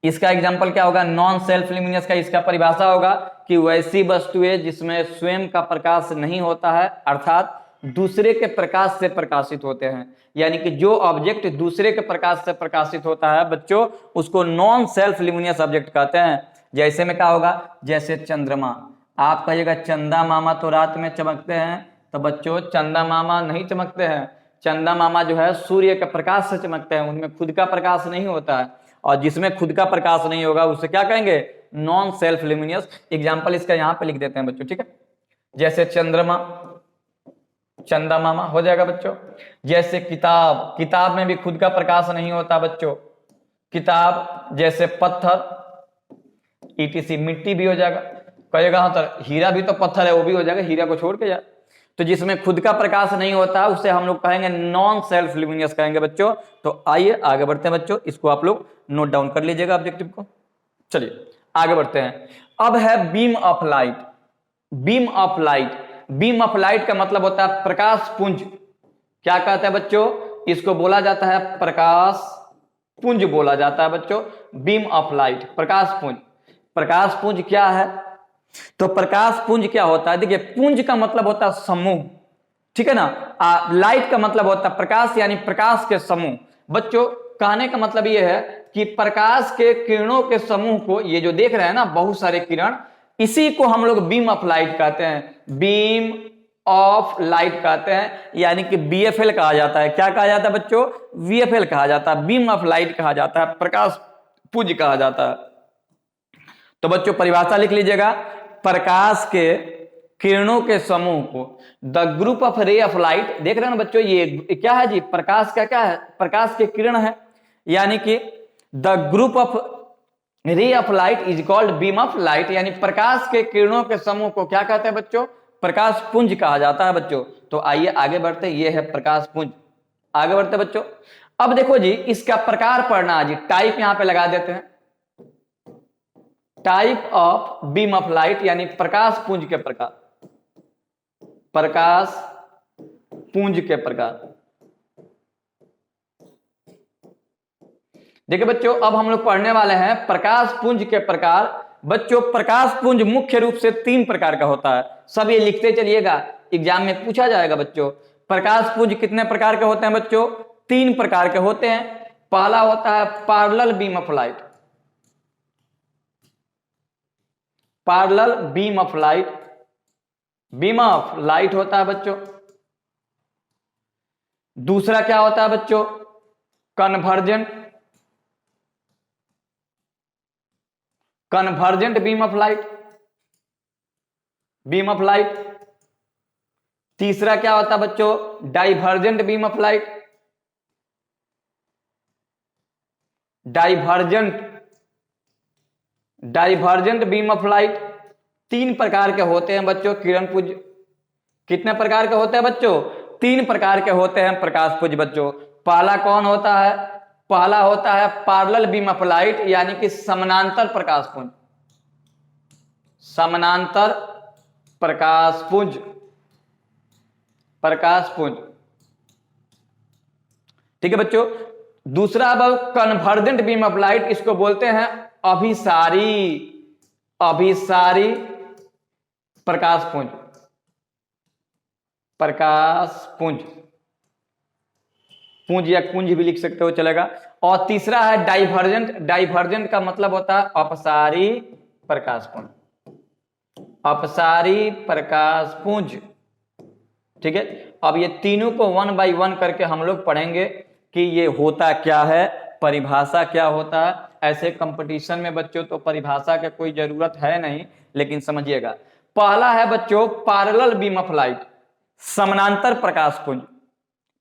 इसका एग्जाम्पल क्या होगा? नॉन सेल्फ ल्यूमिनस का इसका परिभाषा होगा कि वैसी वस्तुएं जिसमें स्वयं का प्रकाश नहीं होता है, अर्थात दूसरे के प्रकाश से प्रकाशित होते हैं। यानी कि जो ऑब्जेक्ट दूसरे के प्रकाश से प्रकाशित होता है बच्चों, उसको नॉन सेल्फ ल्यूमिनस ऑब्जेक्ट कहते हैं। जैसे में क्या होगा? जैसे चंद्रमा। आप कहिएगा चंदा मामा तो रात में चमकते हैं, तो बच्चों चंदा मामा नहीं चमकते हैं। चंदा मामा जो है सूर्य के प्रकाश से चमकते हैं, उनमें खुद का प्रकाश नहीं होता है। और जिसमें खुद का प्रकाश नहीं होगा उसे क्या कहेंगे? Non self luminous. एग्जाम्पल इसका यहाँ पे लिख देते हैं बच्चों, ठीक है? जैसे चंद्रमा, चंदा मामा हो जाएगा बच्चों। जैसे किताब में भी खुद का प्रकाश नहीं होता बच्चों, किताब। जैसे पत्थर, ईटीसी, मिट्टी भी हो जाएगा। कहेगा हाँ तो हीरा भी तो पत्थर है, वो भी हो जाएगा, हीरा को छोड़ के यार। तो जिसमें खुद का प्रकाश नहीं होता उसे हम लोग कहेंगे नॉन सेल्फ ल्यूमिनस कहेंगे बच्चों। तो आइए आगे बढ़ते हैं बच्चों, इसको आप लोग नोट डाउन कर लीजिएगा ऑब्जेक्टिव को। चलिए आगे बढ़ते हैं। अब है beam of light. Beam of light का मतलब होता है प्रकाश पुंज। क्या कहते हैं बच्चों? इसको बोला जाता है प्रकाश पुंज बोला जाता है बच्चों। बीम ऑफ लाइट, प्रकाश पुंज। प्रकाश पुंज क्या है? तो प्रकाश पुंज क्या होता है? देखिए, पुंज का मतलब होता है समूह, ठीक है ना। लाइट का मतलब होता है प्रकाश, यानी प्रकाश के समूह। बच्चों कहने का मतलब यह है कि प्रकाश के किरणों के समूह को, ये जो देख रहे हैं ना बहुत सारे किरण, इसी को हम लोग बीम ऑफ लाइट कहते हैं। बीम ऑफ लाइट कहते हैं, यानी कि बीएफएल कहा जाता है। क्या कहा जाता है बच्चों? बीएफएल कहा जाता है, बीम ऑफ लाइट कहा जाता है, प्रकाश पुंज कहा जाता है। तो बच्चों परिभाषा लिख लीजिएगा, प्रकाश के किरणों के समूह को, the group of ray of light, देख रहे हैं ना बच्चों, ये क्या है जी, प्रकाश का क्या है, प्रकाश के किरण है, यानी कि the group of ray of light is called beam of light, यानी प्रकाश के किरणों के समूह को क्या कहते हैं बच्चों, प्रकाश पुंज कहा जाता है बच्चों। तो आइए आगे बढ़ते, ये है प्रकाश पुंज। आगे बढ़ते बच्चों, अब देखो जी इसका प्रकार पढ़ना है जी, टाइप यहां पे लगा देते हैं, type of beam of light यानी प्रकाश पुंज के प्रकार, प्रकाश पुंज के प्रकार। देखिए बच्चों, अब हम लोग पढ़ने वाले हैं प्रकाश पुंज के प्रकार। बच्चों प्रकाश पुंज मुख्य रूप से 3 प्रकार का होता है, सब ये लिखते चलिएगा, एग्जाम में पूछा जाएगा बच्चों। प्रकाश पुंज कितने प्रकार के होते हैं बच्चों, 3 प्रकार के होते हैं। पहला होता है parallel beam of light, parallel beam of light, beam of light होता है बच्चों। दूसरा क्या होता है बच्चों, convergent, convergent beam of light, beam of light. तीसरा क्या होता है बच्चों, divergent beam of light, divergent, divergent beam of light. 3 प्रकार के होते हैं बच्चों किरण पुंज। कितने प्रकार के होते हैं बच्चों, 3 प्रकार के होते हैं प्रकाश पुंज बच्चों। पहला कौन होता है, पहला होता है पैरेलल बीम ऑफ लाइट यानी कि समानांतर प्रकाश पुंज, समानांतर प्रकाश पुंज, प्रकाश पुंज, ठीक है बच्चों। दूसरा अब कन्वर्जेंट बीम ऑफ लाइट, इसको बोलते हैं अभिसारी, अभिसारी प्रकाश पुंज, प्रकाश पुंज, पुंज या कुंज भी लिख सकते हो चलेगा। और तीसरा है डाइवर्जेंट, डाइवर्जेंट का मतलब होता है अपसारी प्रकाश पुंज, अपसारी प्रकाश पुंज, ठीक है। अब ये तीनों को 1 बाय 1 करके हम लोग पढ़ेंगे कि ये होता क्या है, परिभाषा क्या होता है। ऐसे कंपटीशन में बच्चों तो परिभाषा की कोई जरूरत है नहीं, लेकिन समझिएगा। पहला है बच्चों पैरेलल बीम ऑफ लाइट, समानांतर प्रकाश पुंज।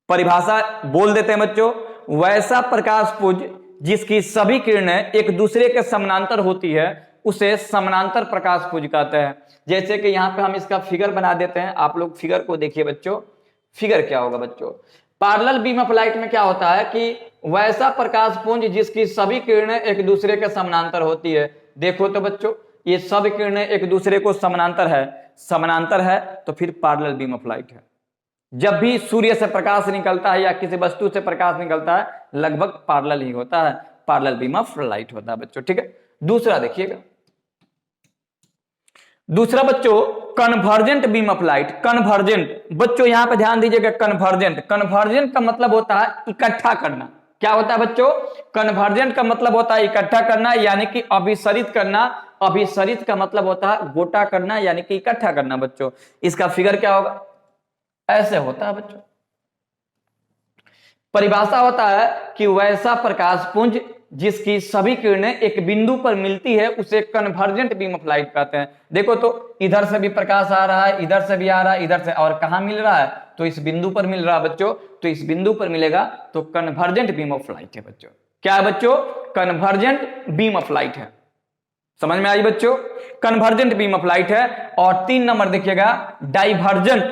परिभाषा बोल देते हैं बच्चों, वैसा प्रकाश पुंज जिसकी सभी किरणें एक दूसरे के समानांतर होती है उसे समानांतर प्रकाश पुंज कहते हैं। जैसे कि यहां पे हम इसका फिगर बना देते हैं, आप लोग फिगर को देखिए बच्चों। फिगर क्या होगा बच्चों, पैरेलल बीम ऑफ लाइट में क्या होता है कि वैसा प्रकाश पुंज जिसकी सभी किरणें एक दूसरे के समानांतर होती है। देखो तो बच्चों, ये सब किरणें एक दूसरे को समानांतर है, समानांतर है तो फिर पैरेलल बीम ऑफ लाइट है। जब भी सूर्य से प्रकाश निकलता है या किसी वस्तु से प्रकाश निकलता है लगभग पैरेलल ही होता है, पैरेलल बीम ऑफ लाइट होता है बच्चों, ठीक है। दूसरा देखिएगा, दूसरा बच्चों convergent beam of light. Convergent बच्चों यहां पे ध्यान दीजिएगा, कन्वर्जेंट, कन्वर्जेंट का मतलब होता है इकट्ठा करना। क्या होता है बच्चों, कन्वर्जेंट का मतलब होता है इकट्ठा करना यानी कि अभिसरित करना। अभिसरित का मतलब होता है गोटा करना यानी कि इकट्ठा करना बच्चों। इसका फिगर क्या होगा, ऐसे होता है बच्चों। परिभाषा होता है कि वैसा प्रकाश पुंज जिसकी सभी किरणें एक बिंदु पर मिलती है उसे कन्वर्जेंट बीम ऑफ लाइट कहते हैं। देखो तो इधर से भी प्रकाश आ रहा है, इधर से भी आ रहा है, इधर से, और कहां मिल रहा है, तो इस बिंदु पर मिल रहा है बच्चों। तो इस बिंदु पर मिलेगा तो कन्वर्जेंट बीम ऑफ लाइट है बच्चों। क्या है बच्चों, कन्वर्जेंट बीम ऑफ लाइट है। समझ में आई बच्चों, कन्वर्जेंट बीम ऑफ लाइट है। और 3 नंबर देखिएगा डाइवर्जेंट।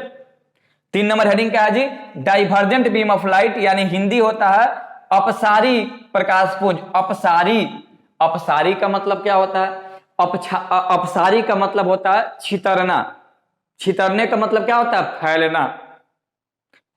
3 नंबर हेडिंग क्या है जी, डाइवर्जेंट बीम ऑफ लाइट यानी हिंदी होता है अपसारी प्रकाश पुंज। अपसारी, अपसारी का मतलब क्या होता है, अपसारी का मतलब होता है छितरना। छितरने का मतलब क्या होता है, फैलना।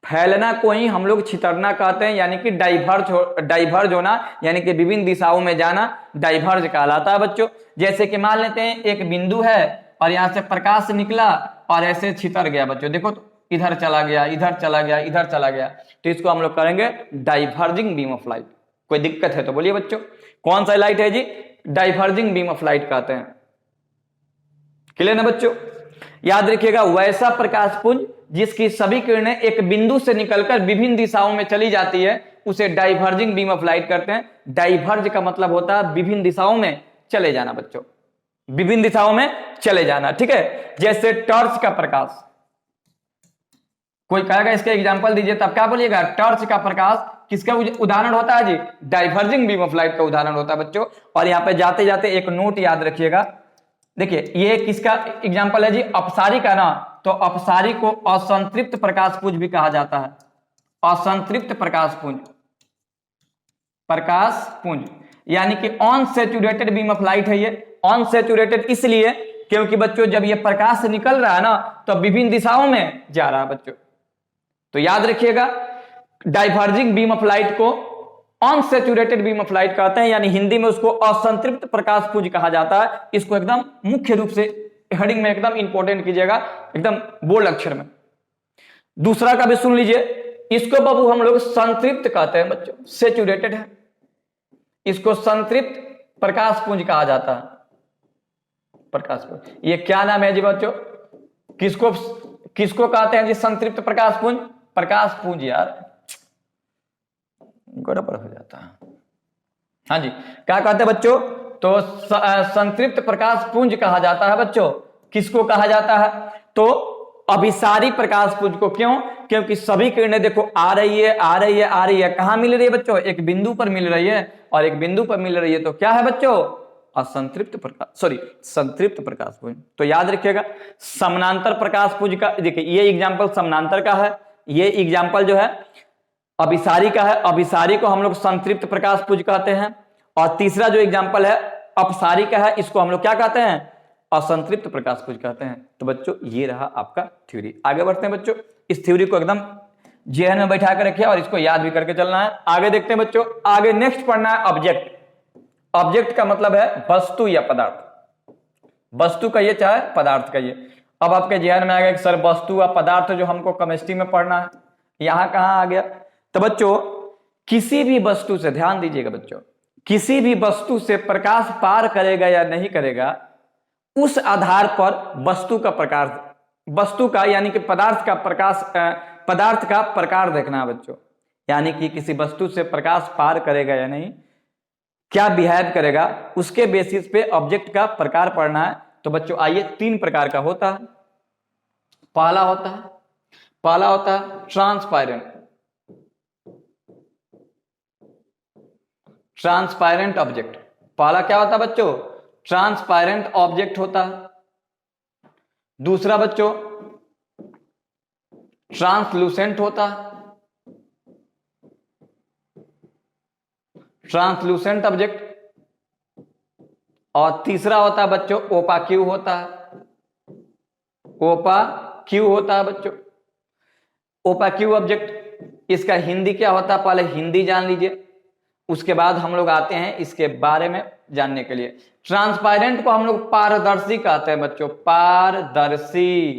फैलना को ही हम लोग छितरना कहते हैं, यानी कि डाइवर्ज होना यानी कि विभिन्न दिशाओं में जाना डाइवर्ज कहलाता है बच्चों। जैसे कि मान लेते हैं एक बिंदु है और यहां से प्रकाश निकला और ऐसे छितर गया बच्चों, देखो तो इधर चला गया, इधर चला गया, इधर चला गया, तो इसको हम लोग करेंगे डाइवर्जिंग बीम ऑफ लाइट। कोई दिक्कत है तो बोलिए बच्चों, कौन सा लाइट है जी, डाइवर्जिंग बीम ऑफ लाइट कहते हैं। क्लियर ना बच्चों, याद रखिएगा वैसा प्रकाश पुंज जिसकी सभी किरणें एक बिंदु से निकलकर विभिन्न दिशाओं में चली जाती है उसे डाइवर्जिंग बीम ऑफ लाइट कहते हैं। डाइवर्ज का मतलब होता है विभिन्न दिशाओं में चले जाना बच्चों। विभिन्न दिशाओं में चले जाना, ठीक है। जैसे टॉर्च का प्रकाश, कोई कहेगा इसका एग्जांपल दीजिए, तब क्या बोलिएगा, टॉर्च का प्रकाश किसका उदाहरण होता है जी, डाइवर्जिंग बीम ऑफ लाइट का उदाहरण होता है बच्चों। और यहाँ पे जाते जाते एक नोट याद रखिएगा, देखिए ये किसका एग्जांपल है जी, अपसारी का ना, तो अपसारी को असंतृप्त प्रकाश पुंज भी कहा जाता है, असंतृप्त प्रकाश पुंज, प्रकाश पुंज, यानी कि अनसैचुरेटेड बीम ऑफ लाइट है ये। अनसैचुरेटेड इसलिए क्योंकि बच्चों जब ये प्रकाश निकल रहा है ना तो विभिन्न दिशाओं में जा रहा है बच्चों, तो याद रखिएगा डाइवर्जिंग बीम ऑफ लाइट को अनसैचुरेटेड बीम ऑफ लाइट कहते हैं, यानी हिंदी में उसको असंतृप्त प्रकाश पुंज कहा जाता है। इसको एकदम मुख्य रूप से हेडिंग में एकदम इंपॉर्टेंट कीजिएगा, एकदम बोल्ड अक्षर में। दूसरा का भी सुन लीजिए, इसको बाबू हम लोग संतृप्त कहते हैं बच्चों, सैचुरेटेड है, इसको संतृप्त प्रकाश पुंज कहा जाता है, प्रकाश पुंज। ये क्या नाम है जी बच्चों, किसको किसको कहते हैं जी संतृप्त प्रकाश पुंज, प्रकाश पुंज, यार गड़बड़ हो जाता है। हाँ जी, क्या कहते हैं बच्चों, तो संतृप्त प्रकाश पुंज कहा जाता है बच्चों। किसको कहा जाता है, तो अभिसारी प्रकाश पुंज को। क्यों, क्योंकि सभी किरणें देखो आ रही है आ रही है आ रही है, कहां मिल रही है बच्चों, एक बिंदु पर मिल रही है, और एक बिंदु पर मिल रही है तो क्या है बच्चों, असंतृप्त प्रकाश, सॉरी संतृप्त प्रकाश पुंज। तो याद रखिएगा समानांतर प्रकाश पुंज का, देखिए ये एग्जांपल समानांतर का है, ये एग्जांपल जो है अभिसारी का है, अभिसारी को हम लोग संतृप्त प्रकाश पुंज कहते हैं। और तीसरा जो एग्जांपल है अपसारी का है, इसको हम लोग क्या कहते हैं, असंतृप्त प्रकाश पुंज कहते हैं। तो बच्चों ये रहा आपका थ्योरी। आगे बढ़ते हैं बच्चों, इस थ्योरी को एकदम जेहन में बैठा कर रखिए और इसको याद भी करके चलना है। आगे देखते हैं बच्चों, आगे नेक्स्ट पढ़ना है ऑब्जेक्ट। ऑब्जेक्ट का मतलब है वस्तु या पदार्थ, वस्तु कहिए चाहे पदार्थ कहिए। अब आपके जेहन में आ गया कि सर वस्तु या पदार्थ जो हमको केमिस्ट्री में पढ़ना है, यहां कहां आ गया। तो बच्चों किसी भी वस्तु से, ध्यान दीजिएगा बच्चों, किसी भी वस्तु से प्रकाश पार करेगा या नहीं करेगा, उस आधार पर वस्तु का प्रकार, वस्तु का यानी कि पदार्थ का प्रकाश, पदार्थ का प्रकार देखना है बच्चों। यानी कि किसी वस्तु से प्रकाश पार करेगा या नहीं, क्या बिहेव करेगा, उसके बेसिस पे ऑब्जेक्ट का प्रकार पढ़ना है। तो बच्चों आइए, 3 प्रकार का होता है। पहला होता है ट्रांसपेरेंट, ट्रांसपेरेंट ऑब्जेक्ट। पहला क्या होता है बच्चों, ट्रांसपेरेंट ऑब्जेक्ट होता है। दूसरा बच्चों ट्रांसलूसेंट होता है, ट्रांसलूसेंट ऑब्जेक्ट। और तीसरा होता है बच्चों ओपाक्यू होता है, ओपाक्यू होता है बच्चों, ओपाक्यू ऑब्जेक्ट। इसका हिंदी क्या होता है, पहले हिंदी जान लीजिए, उसके बाद हम लोग आते हैं इसके बारे में जानने के लिए। ट्रांसपेरेंट को हम लोग पारदर्शी कहते हैं बच्चों, पारदर्शी,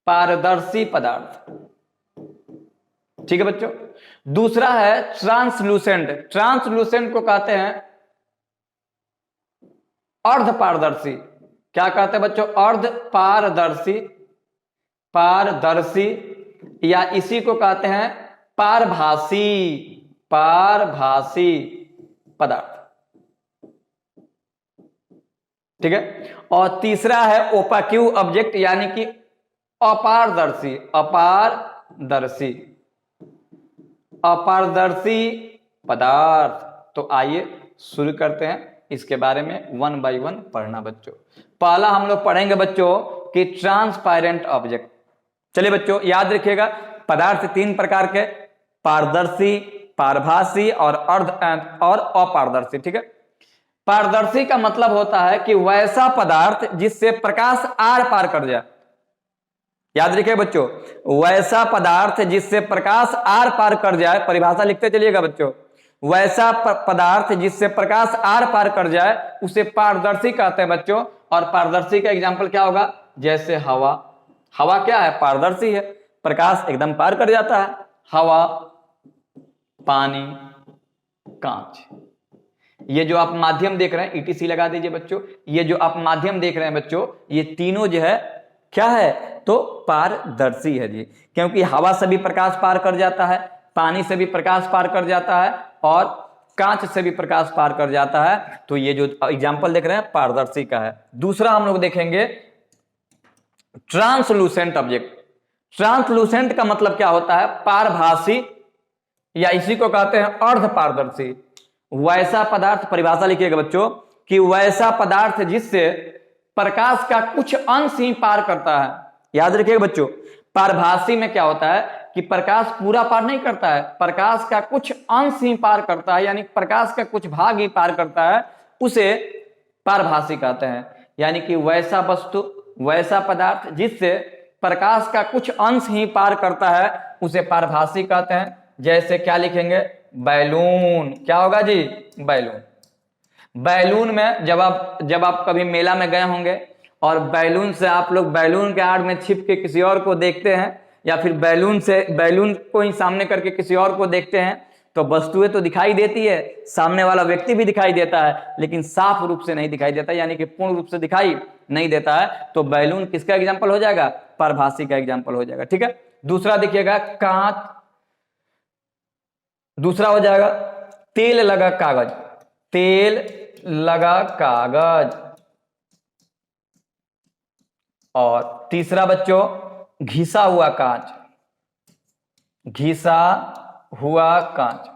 पारदर्शी पदार्थ, ठीक है बच्चों। दूसरा है ट्रांसलूसेंट, ट्रांसलूसेंट को कहते हैं अर्ध पारदर्शी। क्या कहते हैं बच्चों, अर्ध पारदर्शी, पारदर्शी, या इसी को कहते हैं पारभासी, पारभासी पदार्थ, ठीक है। और तीसरा है ओपाक्यू ऑब्जेक्ट, यानी कि अपारदर्शी, अपारदर्शी, अपारदर्शी पदार्थ। तो आइए शुरू करते हैं इसके बारे में 1 बाय 1 पढ़ना बच्चों। पहला हम लोग पढ़ेंगे बच्चों कि ट्रांसपेरेंट ऑब्जेक्ट। चलिए बच्चों याद रखिएगा, पदार्थ 3 प्रकार के, पारदर्शी, पारभासी और अर्ध और अपारदर्शी, ठीक है। पारदर्शी का मतलब होता है कि वैसा पदार्थ जिससे प्रकाश आर पार कर जाए। याद रखिए बच्चों, वैसा पदार्थ जिससे प्रकाश आर पार कर जाए, परिभाषा लिखते चलिएगा बच्चों, वैसा पदार्थ जिससे प्रकाश आर पार कर जाए उसे पारदर्शी कहते हैं बच्चों। और पारदर्शी का एग्जांपल क्या होगा, जैसे हवा। हवा क्या है, पारदर्शी है, प्रकाश एकदम पार कर जाता है। हवा, पानी, कांच, ये जो आप माध्यम देख रहे हैं, ईटीसी लगा दीजिए बच्चों, ये जो आप माध्यम देख रहे हैं बच्चों, ये तीनों जो है क्या है, तो पारदर्शी है जी। क्योंकि हवा से भी प्रकाश पार कर जाता है, पानी से भी प्रकाश पार कर जाता है, और कांच से भी प्रकाश पार कर जाता है। तो ये जो एग्जाम्पल देख रहे हैं पारदर्शी का है। दूसरा हम लोग देखेंगे ट्रांसलूसेंट ऑब्जेक्ट। ट्रांसलूसेंट का मतलब क्या होता है? पारभासी, या इसी को कहते हैं अर्ध पारदर्शी। वैसा पदार्थ, परिभाषा लिखिएगा बच्चों, कि वैसा पदार्थ जिससे प्रकाश का कुछ अंश ही पार करता है। याद रखिएगा बच्चों, पारभासी में क्या होता है कि प्रकाश पूरा पार नहीं करता है, प्रकाश का कुछ अंश ही पार करता है, यानी प्रकाश का कुछ भाग ही पार करता है, उसे पारभासी कहते हैं। यानी कि वैसा वस्तु, वैसा पदार्थ जिससे प्रकाश का कुछ अंश ही पार करता है, उसे पारभासी कहते हैं। जैसे क्या लिखेंगे? बैलून। क्या होगा जी? बैलून। बैलून में जब आप कभी मेला में गए होंगे और बैलून से आप लोग बैलून के आड़ में छिप के किसी और को देखते हैं, या फिर बैलून को ही सामने करके किसी और को देखते हैं, तो वस्तुएं तो दिखाई देती है, सामने वाला व्यक्ति भी दिखाई देता है, लेकिन साफ रूप से नहीं दिखाई देता, यानी कि पूर्ण रूप से दिखाई नहीं देता है। तो बैलून किसका एग्जाम्पल हो जाएगा? पारभासी का एग्जाम्पल हो जाएगा। ठीक है। दूसरा देखिएगा कांच। दूसरा हो जाएगा तेल लगा कागज। तेल लगा कागज। और तीसरा बच्चों घिसा हुआ कांच। घिसा हुआ कांच।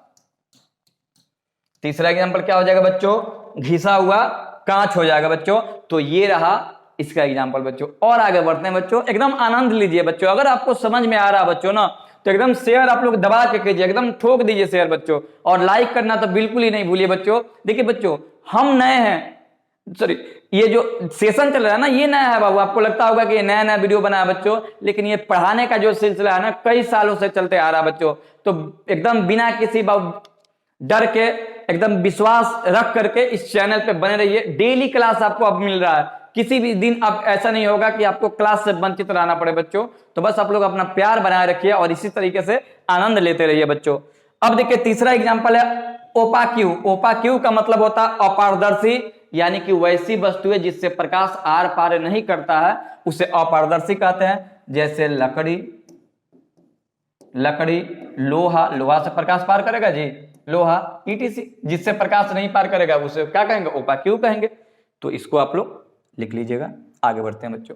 तीसरा एग्जांपल क्या हो जाएगा बच्चों? घिसा हुआ कांच हो जाएगा बच्चों। तो ये रहा इसका एग्जांपल बच्चों। और आगे बढ़ते हैं बच्चों, एकदम आनंद लीजिए बच्चों। अगर आपको समझ में आ रहा बच्चों ना, तो एकदम शेयर आप लोग दबा के कीजिए, एकदम ठोक दीजिए शेयर बच्चों। और लाइक करना तो बिल्कुल ही नहीं भूलिए बच्चों। देखिए बच्चों, हम नए हैं, सॉरी, ये जो सेशन चल रहा है ना, ये नया है बाबू। आपको लगता होगा कि ये नया नया वीडियो बना है बच्चों, लेकिन ये पढ़ाने का जो सिलसिला है ना, कई सालों से चलते आ रहा है बच्चों। तो एकदम बिना किसी डर के, एकदम विश्वास रख करके इस चैनल पे बने रहिए। डेली क्लास आपको अब मिल रहा है, किसी भी दिन अब ऐसा नहीं होगा कि आपको क्लास से वंचित रहना पड़े बच्चों। तो बस आप लोग अपना प्यार बनाए रखिए और इसी तरीके से आनंद लेते रहिए बच्चों। अब देखिए तीसरा एग्जाम्पल है ओपाक्यू। ओपाक्यू का मतलब होता है अपारदर्शी, यानी कि वैसी वस्तुएं जिससे प्रकाश आर पार नहीं करता है, उसे अपारदर्शी कहते हैं। जैसे लकड़ी, लोहा, लोहा से प्रकाश पार करेगा जी, लोहा, ईटीसी, जिससे प्रकाश नहीं पार करेगा उसे क्या कहेंगे? ओपाक्यू कहेंगे। तो इसको आप लोग लिख लीजिएगा। आगे बढ़ते हैं बच्चों।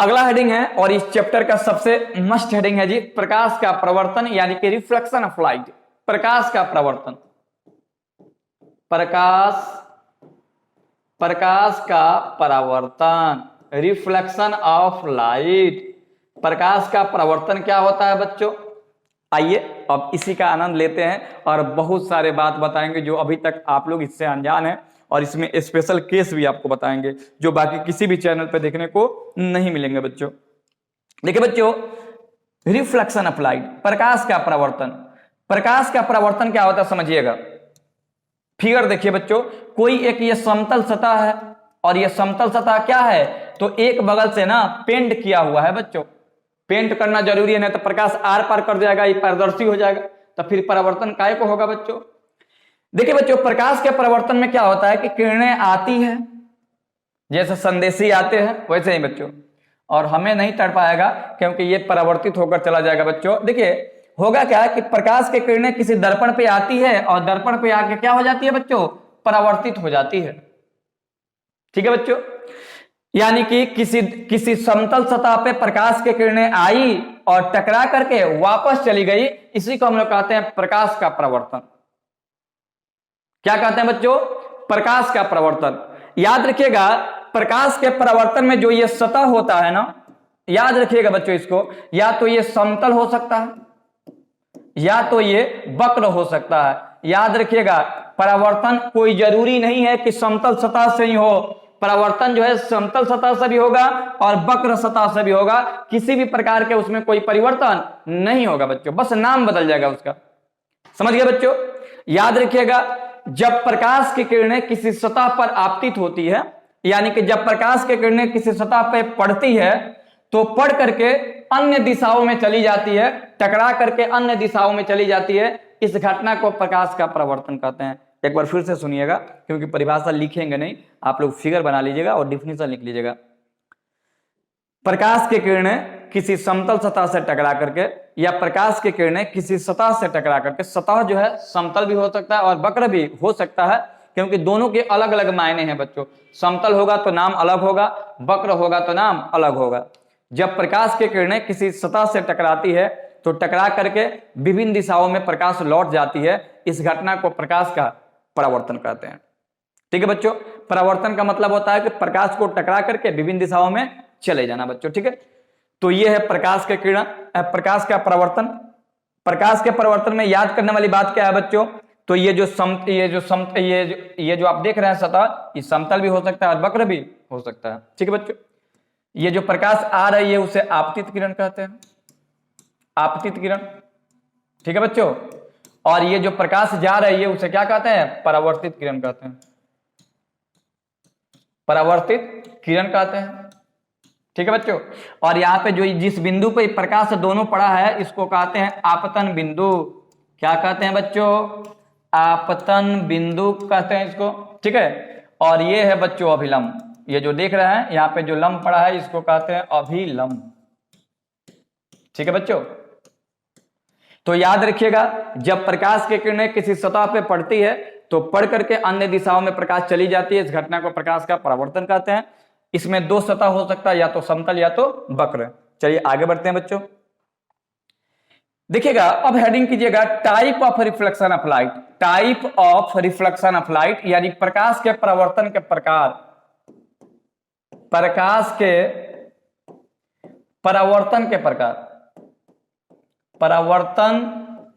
अगला हेडिंग है, और इस चैप्टर का सबसे मस्ट हेडिंग है जी, प्रकाश का प्रवर्तन, यानी कि रिफ्लेक्शन ऑफ लाइट। प्रकाश का प्रवर्तन, प्रकाश का परावर्तन, रिफ्लेक्शन ऑफ लाइट। प्रकाश का प्रवर्तन क्या होता है बच्चों? आइए अब इसी का आनंद लेते हैं और बहुत सारे बात बताएंगे जो अभी तक आप लोग इससे अनजान हैं, और इसमें स्पेशल केस भी आपको बताएंगे जो बाकी किसी भी चैनल पे देखने को नहीं मिलेंगे बच्चों। देखिए बच्चों, रिफ्लेक्शन ऑफ लाइट, प्रकाश का प्रवर्तन। प्रकाश का प्रवर्तन क्या होता है समझिएगा। फिगर देखिए बच्चों, कोई एक ये समतल सतह है, और ये समतल सतह क्या है? तो एक बगल से ना पेंट किया हुआ है बच्चों। पेंट करना जरूरी है, नहीं तो प्रकाश आर पार कर जाएगा, ये पारदर्शी हो जाएगा, तो फिर परावर्तन काय को होगा बच्चों। देखिए बच्चों, प्रकाश के परावर्तन में क्या होता है कि किरणें आती है, जैसे संदेशी आते हैं वैसे ही बच्चों, और हमें नहीं तड़ पाएगा क्योंकि ये परावर्तित होकर चला जाएगा बच्चों। देखिए होगा क्या कि प्रकाश की किरणें किसी दर्पण पे आती है, और दर्पण पे आके क्या हो जाती है बच्चों? परावर्तित हो जाती है। ठीक है बच्चों, यानी कि किसी समतल सतह पे प्रकाश की किरणें आई और टकरा करके वापस चली गई, इसी को हम लोग कहते हैं प्रकाश का प्रवर्तन। क्या कहते हैं बच्चों? प्रकाश का प्रवर्तन। याद रखिएगा, प्रकाश के प्रवर्तन में जो ये सतह होता है ना, याद रखिएगा बच्चों इसको, या तो ये समतल हो सकता है या तो ये वक्र हो सकता है। याद रखिएगा, परावर्तन कोई जरूरी नहीं है कि समतल सतह से ही हो। परावर्तन जो है समतल सतह से भी होगा और वक्र सतह से भी होगा, किसी भी प्रकार के उसमें कोई परिवर्तन नहीं होगा बच्चों, बस नाम बदल जाएगा उसका। समझ गए बच्चों? याद रखिएगा, जब प्रकाश की किरणें किसी सतह पर आपतित होती है, यानी कि जब प्रकाश की किरणें किसी सतह पर पड़ती है तो पढ़ करके अन्य दिशाओं में चली जाती है, टकरा करके अन्य दिशाओं में चली जाती है, इस घटना को प्रकाश का परावर्तन कहते हैं। एक बार फिर से सुनिएगा, क्योंकि परिभाषा लिखेंगे नहीं, आप लोग फिगर बना लीजिएगा और डिफिनेशन लिख लीजिएगा। प्रकाश की किरणें किसी समतल सतह से टकरा करके या प्रकाश की किरणें किसी सतह से टकरा करके, सतह जो है समतल भी हो सकता है और वक्र भी हो सकता है, क्योंकि दोनों के अलग अलग मायने हैं बच्चों। समतल होगा तो नाम अलग होगा, वक्र होगा तो नाम अलग होगा। जब प्रकाश की किरणें किसी सतह से टकराती है तो टकरा करके विभिन्न दिशाओं में प्रकाश लौट जाती है। इस घटना को प्रकाश का परावर्तन कहते हैं। ठीक है बच्चों, परावर्तन का मतलब होता है कि प्रकाश को टकरा करके विभिन्न दिशाओं में चले जाना बच्चों। ठीक है, तो ये है प्रकाश के किरण, प्रकाश का परावर्तन। प्रकाश के परावर्तन में याद करने वाली बात क्या है बच्चों, तो ये जो आप देख रहे हैं सतह, ये समतल भी हो सकता है और वक्र भी हो सकता है। ठीक है बच्चों, ये जो प्रकाश आ रही है उसे आपतित किरण कहते हैं, आपतित किरण। ठीक है बच्चों, और ये जो प्रकाश जा रही है उसे क्या कहते हैं, परावर्तित किरण कहते हैं, परावर्तित किरण कहते हैं। ठीक है बच्चों, और यहाँ पे जो जिस बिंदु पे प्रकाश दोनों पड़ा है इसको कहते हैं आपतन बिंदु। क्या कहते हैं बच्चों, आपतन बिंदु कहते हैं इसको। ठीक है, और ये है बच्चों अभिलंब। ये जो देख रहे हैं यहाँ पे जो लंब पड़ा है इसको कहते हैं अभिलंब। ठीक है बच्चों, तो याद रखिएगा, जब प्रकाश की किरणें किसी सतह पे पड़ती है तो पढ़ करके अन्य दिशाओं में प्रकाश चली जाती है। इस घटना को प्रकाश का परावर्तन कहते हैं। इसमें दो सतह हो सकता है, या तो समतल या तो वक्र। चलिए आगे बढ़ते हैं बच्चों। देखिएगा, अब हेडिंग कीजिएगा type of reflection of light. Type of reflection of light यानी प्रकाश के परावर्तन के प्रकार, प्रकाश के परावर्तन के प्रकार, परावर्तन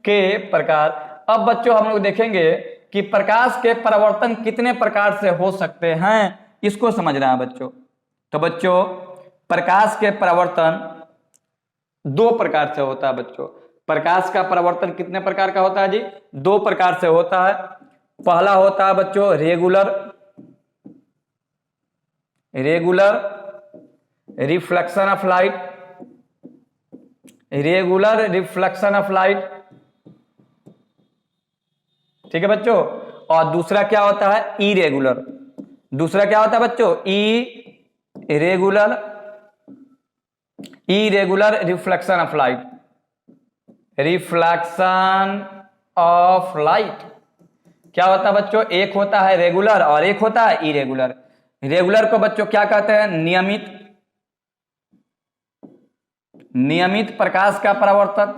के प्रकार। अब बच्चों हम लोग देखेंगे कि प्रकाश के परावर्तन कितने प्रकार से हो सकते हैं, इसको समझना है बच्चों। तो बच्चों प्रकाश के परावर्तन दो प्रकार से होता है बच्चों। प्रकाश का परावर्तन कितने प्रकार का होता है जी, दो प्रकार से होता है। पहला होता है बच्चों regular, regular reflection of light, regular reflection of light. ठीक है बच्चों, और दूसरा क्या होता है इरेगुलर। दूसरा क्या होता है बच्चों, irregular, irregular reflection of light, reflection of light. क्या होता है बच्चों, एक होता है रेगुलर और एक होता है इरेगुलर। रेगुलर को बच्चों क्या कहते हैं, नियमित, नियमित प्रकाश का परावर्तन,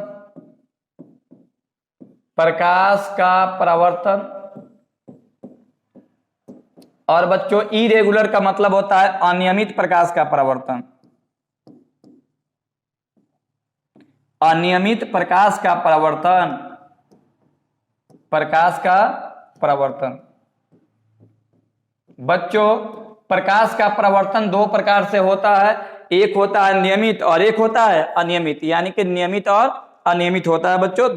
प्रकाश का परावर्तन। और बच्चों इरेगुलर का मतलब होता है अनियमित प्रकाश का परावर्तन, अनियमित प्रकाश का परावर्तन, प्रकाश का परावर्तन। बच्चों प्रकाश का परावर्तन दो प्रकार से होता है, एक होता है नियमित और एक होता है अनियमित, यानी कि नियमित और अनियमित होता है बच्चों।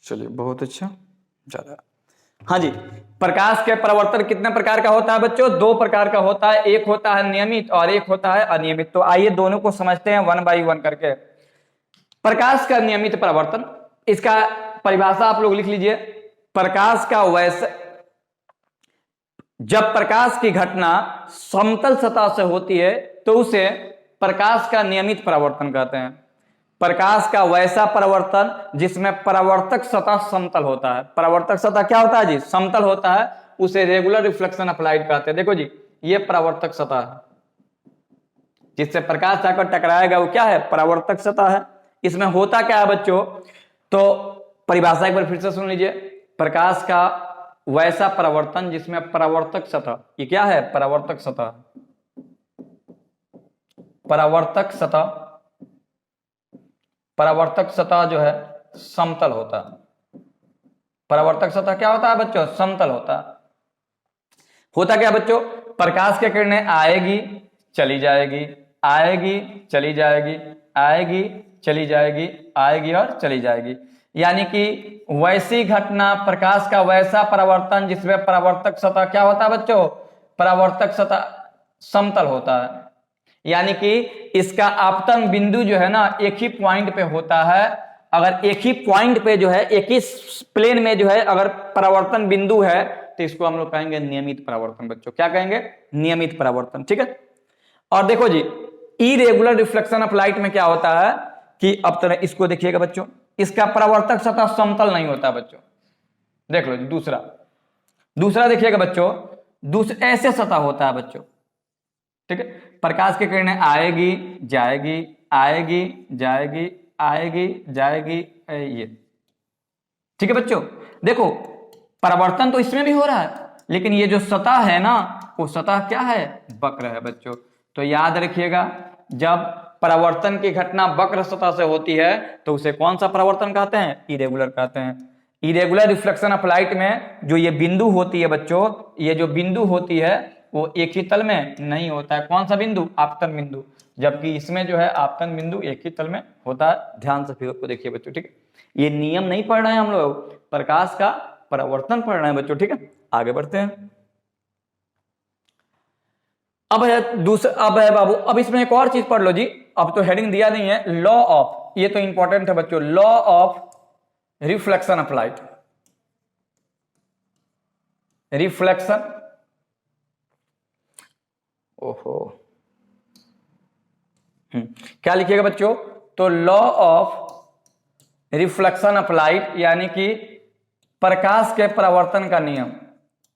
चलिए बहुत अच्छा, ज्यादा। हाँ जी, प्रकाश के परावर्तन कितने प्रकार का होता है बच्चों, दो प्रकार का होता है, एक होता है नियमित और एक होता है अनियमित। तो आइए दोनों को समझते हैं वन बाई वन करके। प्रकाश का नियमित परावर्तन, इसका परिभाषा आप लोग लिख लीजिए। प्रकाश का वैसे, जब प्रकाश की घटना समतल सतह से होती है तो उसे प्रकाश का नियमित परावर्तन कहते हैं। प्रकाश का वैसा परावर्तन जिसमें परावर्तक सतह समतल होता है। परावर्तक सतह क्या होता है जी, समतल होता है, उसे रेगुलर रिफ्लेक्शन ऑफ लाइट कहते हैं। देखो जी, ये परावर्तक सतह है, जिससे प्रकाश आकर टकराएगा वो क्या है, परावर्तक सतह है। इसमें होता क्या है बच्चों, तो परिभाषा एक बार फिर से सुन लीजिए। प्रकाश का वैसा परावर्तन जिसमें परावर्तक सतह, ये क्या है, परावर्तक सतह, परावर्तक सतह, परावर्तक सतह जो है समतल होता है। परावर्तक सतह क्या होता है बच्चों, समतल होता है। होता क्या बच्चों, प्रकाश की किरणें आएगी चली जाएगी, आएगी चली जाएगी, आएगी चली जाएगी, आएगी और चली जाएगी। यानी कि वैसी घटना, प्रकाश का वैसा परावर्तन जिसमें परावर्तक सतह क्या होता है बच्चों, परावर्तक सतह समतल होता है। यानी कि इसका आपतन बिंदु जो है ना एक ही पॉइंट पे होता है। अगर एक ही पॉइंट पे जो है, एक ही प्लेन में जो है अगर परावर्तन बिंदु है तो इसको हम लोग कहेंगे नियमित परावर्तन बच्चों। क्या कहेंगे? नियमित परावर्तन। ठीक है। और देखो जी, इरेगुलर रिफ्लेक्शन ऑफ लाइट में क्या होता है कि अब तरह इसको देखिएगा बच्चों, इसका परावर्तक सतह समतल नहीं होता बच्चों। देख लो जी, दूसरा देखिएगा बच्चों, ऐसे सतह होता है बच्चों। ठीक है। प्रकाश की किरणें आएगी जाएगी, आएगी जाएगी, आएगी जाएगी, ये। ठीक है बच्चों। देखो परावर्तन तो इसमें भी हो रहा है, लेकिन ये जो सतह है ना, वो सतह क्या है? वक्र है बच्चों। तो याद रखिएगा, जब परावर्तन की घटना वक्र सतह से होती है तो उसे कौन सा परावर्तन कहते हैं? इरेगुलर कहते हैं। इरेगुलर रिफ्लेक्शन ऑफ लाइट में जो ये बिंदु होती है बच्चों, ये जो बिंदु होती है वो एक ही तल में नहीं होता है। कौन सा बिंदु? आपतन बिंदु। जबकि इसमें जो है आपतन बिंदु एक ही तल में होता है। ध्यान से फिगर को देखिए बच्चों। ठीक है। ये नियम नहीं पढ़ रहे हैं हम लोग, प्रकाश का परावर्तन पढ़ रहे हैं बच्चों। ठीक है, आगे बढ़ते हैं। अब है बाबू, अब इसमें एक और चीज पढ़ लो जी। अब तो हेडिंग दिया नहीं है, लॉ ऑफ, ये तो इंपॉर्टेंट है बच्चों, law of reflection of light. Reflection, ओहो, क्या लिखिएगा बच्चों? तो law of reflection of light, यानी कि प्रकाश के परावर्तन का नियम।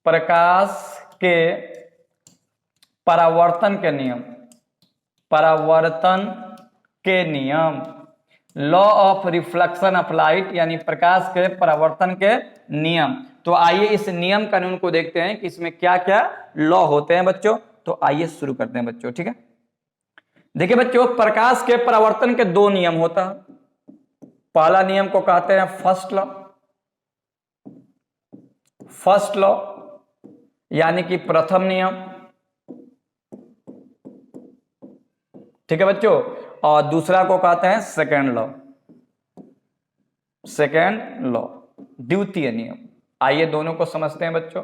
प्रकाश के परावर्तन के नियम, परावर्तन के नियम, law of reflection of light, यानी प्रकाश के परावर्तन के नियम। तो आइए इस नियम कानून को देखते हैं कि इसमें क्या क्या लॉ होते हैं बच्चों। तो आइए शुरू करते हैं बच्चों। ठीक है। देखिए बच्चों, प्रकाश के परावर्तन के दो नियम होता है। पहला नियम को कहते हैं फर्स्ट लॉ। फर्स्ट लॉ यानी कि प्रथम नियम। ठीक है बच्चों। और दूसरा को कहते हैं सेकेंड लॉ। सेकेंड लॉ, द्वितीय नियम। आइए दोनों को समझते हैं बच्चों।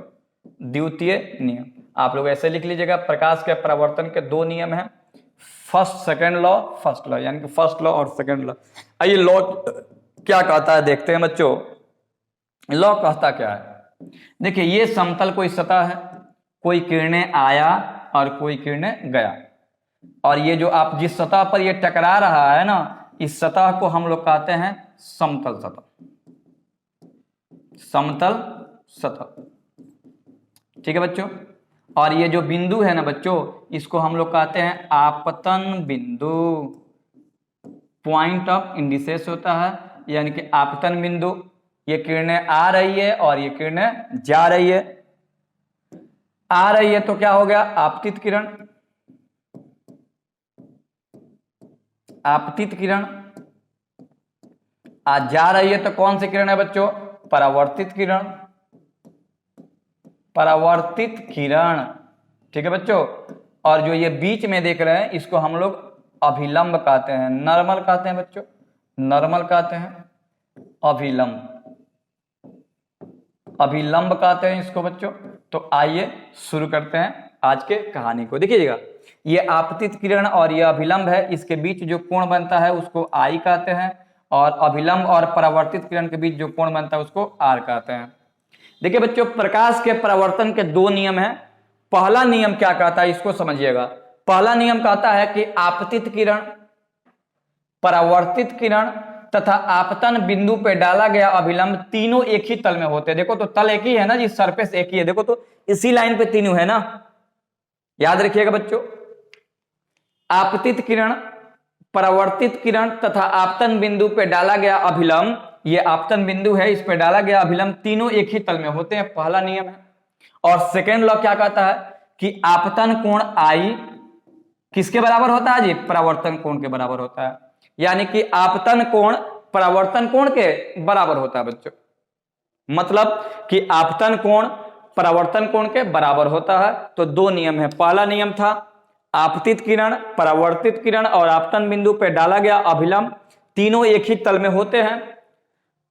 द्वितीय नियम आप लोग ऐसे लिख लीजिएगा, प्रकाश के परावर्तन के दो नियम हैं, first second law, first law, यानी कि फर्स्ट लॉ और सेकेंड लॉ। आइए लॉ क्या कहता है देखते हैं बच्चों। लॉ कहता क्या है? देखिए, ये समतल कोई सतह है, कोई किरणें आया और कोई किरणें गया, और ये जो आप जिस सतह पर ये टकरा रहा है ना, इस सतह को हम लोग कहते हैं समतल सतह। समतल सतह। ठीक है बच्चों। और ये जो बिंदु है ना बच्चों, इसको हम लोग कहते हैं आपतन बिंदु। पॉइंट ऑफ इंडिसेस होता है, यानी कि आपतन बिंदु। ये किरणें आ रही है और ये किरणें जा रही है। आ रही है तो क्या हो गया? आपतित किरण। आपतित किरण। आज जा रही है तो कौन सी किरण है बच्चों? परावर्तित किरण। परावर्तित किरण। ठीक है बच्चों। और जो ये बीच में देख रहे हैं, इसको हम लोग अभिलंब कहते हैं, नॉर्मल कहते हैं बच्चों, नॉर्मल कहते हैं, अभिलंब, अभिलंब कहते हैं इसको बच्चों। तो आइए शुरू करते हैं आज के कहानी को। देखिएगा, ये आपतित किरण और ये अभिलंब है, इसके बीच जो कोण बनता है उसको आई कहते हैं, और अभिलंब और परावर्तित किरण के बीच जो कोण बनता है उसको आर कहते हैं। देखिए बच्चों, प्रकाश के परावर्तन के दो नियम हैं। पहला नियम क्या कहता है, इसको समझिएगा। पहला नियम कहता है कि आपतित किरण, परावर्तित किरण तथा आपतन बिंदु पे डाला गया अभिलंब तीनों एक ही तल में होते हैं। देखो तो तल एक ही है ना जी, सरफेस एक ही है। देखो तो इसी लाइन पे तीनों है ना, याद रखिएगा बच्चों। आपतित किरण, परावर्तित किरण तथा आपतन बिंदु पे डाला गया अभिलंब, ये आपतन बिंदु है, इस पे डाला गया अभिलंब तीनों एक ही तल में होते हैं। पहला नियम है। और सेकेंड लॉ क्या कहता है कि आपतन कोण आई किसके बराबर होता है जी? परावर्तन कोण के बराबर होता है। यानी कि आपतन कोण परावर्तन कोण के बराबर होता है बच्चों। मतलब कि आपतन कोण परावर्तन कोण के बराबर होता है। तो दो नियम है। पहला नियम था आपतित किरण, परावर्तित किरण और आपतन बिंदु पे डाला गया अभिलंब तीनों एक ही तल में होते हैं।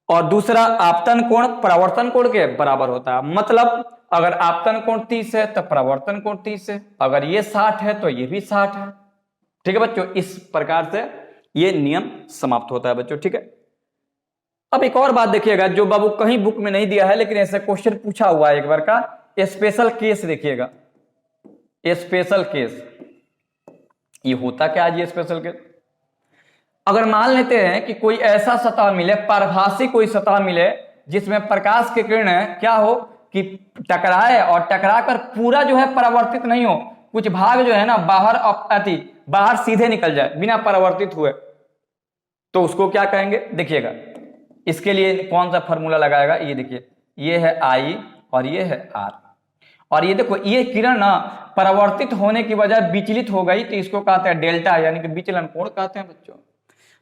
और दूसरा, आपतन कोण परावर्तन कोण के बराबर होता है। मतलब अगर आपतन कोण 30 है तो परावर्तन कोण 30 है, अगर ये 60 है तो ये भी 60 है। ठीक है बच्चों, इस प्रकार से ये नियम समाप्त होता है बच्चों। ठीक है। अब एक और बात देखिएगा जो बाबू कहीं बुक में नहीं दिया है लेकिन ऐसा क्वेश्चन पूछा हुआ है एक बार का, स्पेशल केस देखिएगा। स्पेशल केस ये होता क्या है जी स्पेशल केस? अगर मान लेते हैं कि कोई ऐसा सतह मिले, पारभासी कोई सतह मिले जिसमें प्रकाश की किरण क्या हो कि टकराए और टकराकर पूरा जो है परावर्तित नहीं हो, कुछ भाग जो है ना बाहर सीधे निकल जाए बिना परावर्तित हुए, तो उसको क्या कहेंगे? देखिएगा इसके लिए कौन सा फॉर्मूला लगाएगा, ये देखिए, ये है I और ये है R, और ये देखो ये किरण ना परावर्तित होने की वजह विचलित हो गई तो इसको कहते हैं डेल्टा, यानी कि विचलन कोण कहते हैं बच्चों।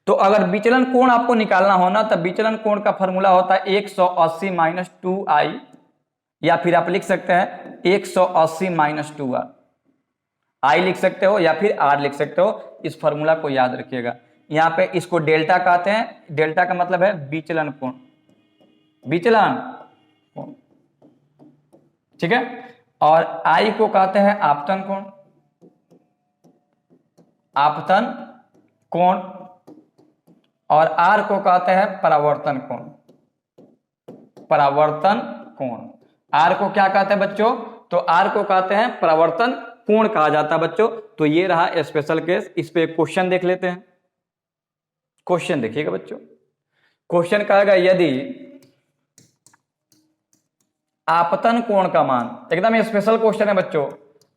तो अगर विचलन कोण आपको निकालना हो ना, तब विचलन कोण का फॉर्मूला होता है 180 माइनस 2I, या फिर आप लिख सकते हैं 180 माइनस 2R। I लिख सकते हो या फिर R लिख सकते हो, इस फॉर्मूला को याद रखिएगा। यहाँ पे इसको डेल्टा कहते हैं, डेल्टा का मतलब है विचलन कोण, विचलन कोण, ठीक है। और I को कहते हैं आपतन कोण, आपतन कोण, और R को कहते हैं परावर्तन कोण, परावर्तन कोण। R को क्या कहते हैं बच्चों? तो R को कहते हैं परावर्तन कोण कहा जाता है बच्चों। तो ये रहा स्पेशल केस। इस पे क्वेश्चन देख लेते हैं। क्वेश्चन देखिएगा बच्चों, क्वेश्चन कहेगा यदि आपतन कोण का मान, एकदम स्पेशल क्वेश्चन है बच्चों,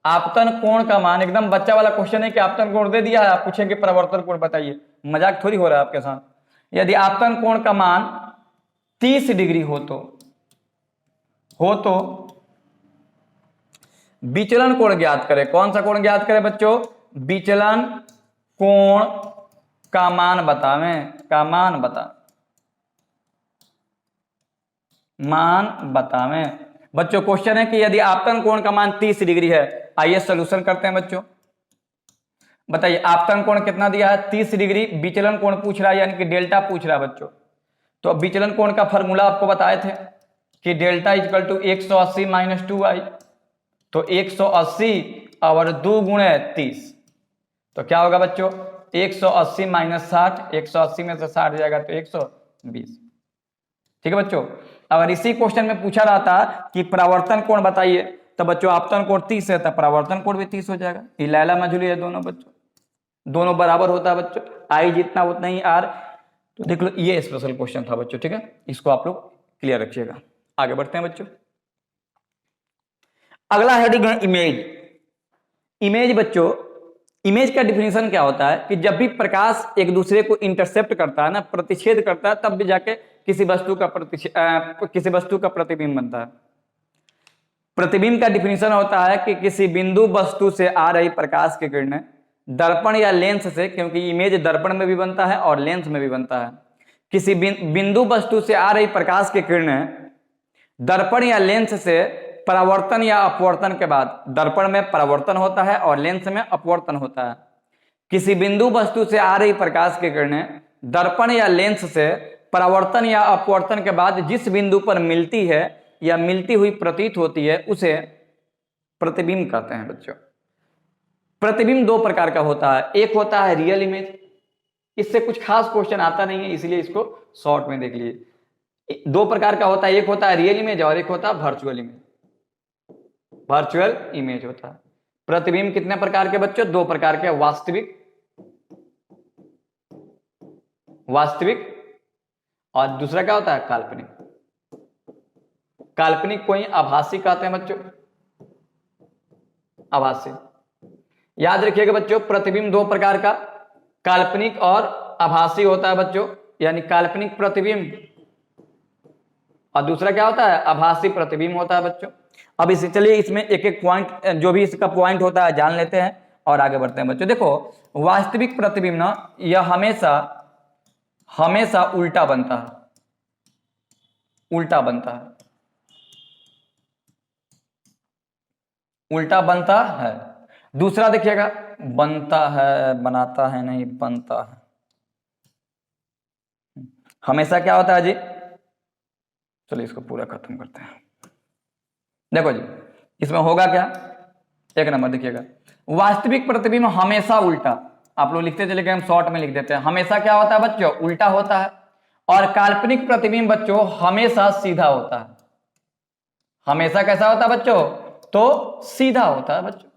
आपतन कोण का मान, एकदम बच्चा वाला क्वेश्चन है कि आपतन कोण दे दिया है, आप पूछेंगे परावर्तन कोण बताइए, मजाक थोड़ी हो रहा है आपके साथ। यदि आपतन कोण का मान 30 डिग्री हो तो विचलन कोण ज्ञात करें। कौन सा कोण ज्ञात करें बच्चों? विचलन कोण का मान बतावें, का मान बतावें बच्चों। क्वेश्चन है कि यदि आपतन कोण का मान 30 डिग्री है, आइए सॉल्यूशन करते हैं बच्चों। बताइए आपतन कोण कितना दिया है? 30 डिग्री। विचलन कोण पूछ रहा है यानी कि डेल्टा पूछ रहा है बच्चों। तो अब विचलन कोण का फॉर्मूला आपको बताए थे कि delta equal to 180 minus 2I। तो 180 और 2 गुणे 30, तो क्या होगा बच्चों? 180 माइनस 60, 180 में से 60 जाएगा तो 120। ठीक है बच्चों। अगर इसी क्वेश्चन में पूछा रहा था कि परावर्तन कोण बताइए, तो बच्चों आपतन कोण 30 है तो परावर्तन कोण भी 30 हो जाएगा। ये लैला मजहूली है दोनों बच्चों, दोनों बराबर होता है बच्चों, I जितना उतना ही R। तो देख लो ये स्पेशल क्वेश्चन था बच्चों, ठीक है। इसको आप लोग क्लियर रखिएगा। आगे बढ़ते हैं बच्चों। अगला हेडिंग है इमेज। इमेज बच्चों, इमेज का डिफिनेशन क्या होता है कि जब भी प्रकाश एक दूसरे को इंटरसेप्ट करता है ना, प्रतिच्छेद करता है, तब भी जाके किसी वस्तु का प्रतिबिंब बनता है। प्रतिबिंब का डिफिनेशन होता है कि किसी बिंदु वस्तु से आ रही प्रकाश की किरणें दर्पण या लेंस से, क्योंकि इमेज दर्पण में भी बनता है और लेंस में भी बनता है, किसी बिंदु वस्तु से आ रही प्रकाश की किरणें दर्पण या लेंस से परावर्तन या अपवर्तन के बाद, दर्पण में परावर्तन होता है और लेंस में अपवर्तन होता है। किसी बिंदु वस्तु से आ रही प्रकाश की किरणें दर्पण या लेंस से परावर्तन या अपवर्तन के बाद जिस बिंदु पर मिलती है या मिलती हुई प्रतीत होती है उसे प्रतिबिंब कहते हैं बच्चों। प्रतिबिंब दो प्रकार का होता है, एक होता है रियल इमेज, इससे कुछ खास क्वेश्चन आता नहीं है इसलिए इसको शॉर्ट में देख लीजिए। दो प्रकार का होता है, एक होता है रियल इमेज और एक होता है वर्चुअल इमेज। वर्चुअल इमेज होता है। प्रतिबिंब कितने प्रकार के बच्चों? दो प्रकार के, वास्तविक और दूसरा क्या होता है? काल्पनिक। काल्पनिक को ही आभासी कहते हैं बच्चों, आभासी। याद रखिएगा बच्चों, प्रतिबिंब दो प्रकार का, काल्पनिक और आभासी होता है बच्चों, यानी काल्पनिक प्रतिबिंब और दूसरा क्या होता है? आभासी प्रतिबिंब होता है बच्चों। अब इसे चलिए इसमें एक एक पॉइंट, जो भी इसका पॉइंट होता है जान लेते हैं और आगे बढ़ते हैं बच्चों। देखो वास्तविक प्रतिबिंब ना यह हमेशा उल्टा बनता है, उल्टा बनता है। दूसरा देखिएगा, बनता है, बनाता है नहीं, बनता है। हमेशा क्या होता है जी? चलिए इसको पूरा खत्म करते हैं। देखो जी इसमें होगा क्या, एक नंबर देखिएगा, वास्तविक प्रतिबिंब हमेशा उल्टा, आप लोग लिखते चले गए, हम शॉर्ट में लिख देते हैं। हमेशा क्या होता है बच्चों? उल्टा होता है। और काल्पनिक प्रतिबिंब बच्चों हमेशा सीधा होता है। हमेशा कैसा होता है बच्चों? तो सीधा होता है बच्चों,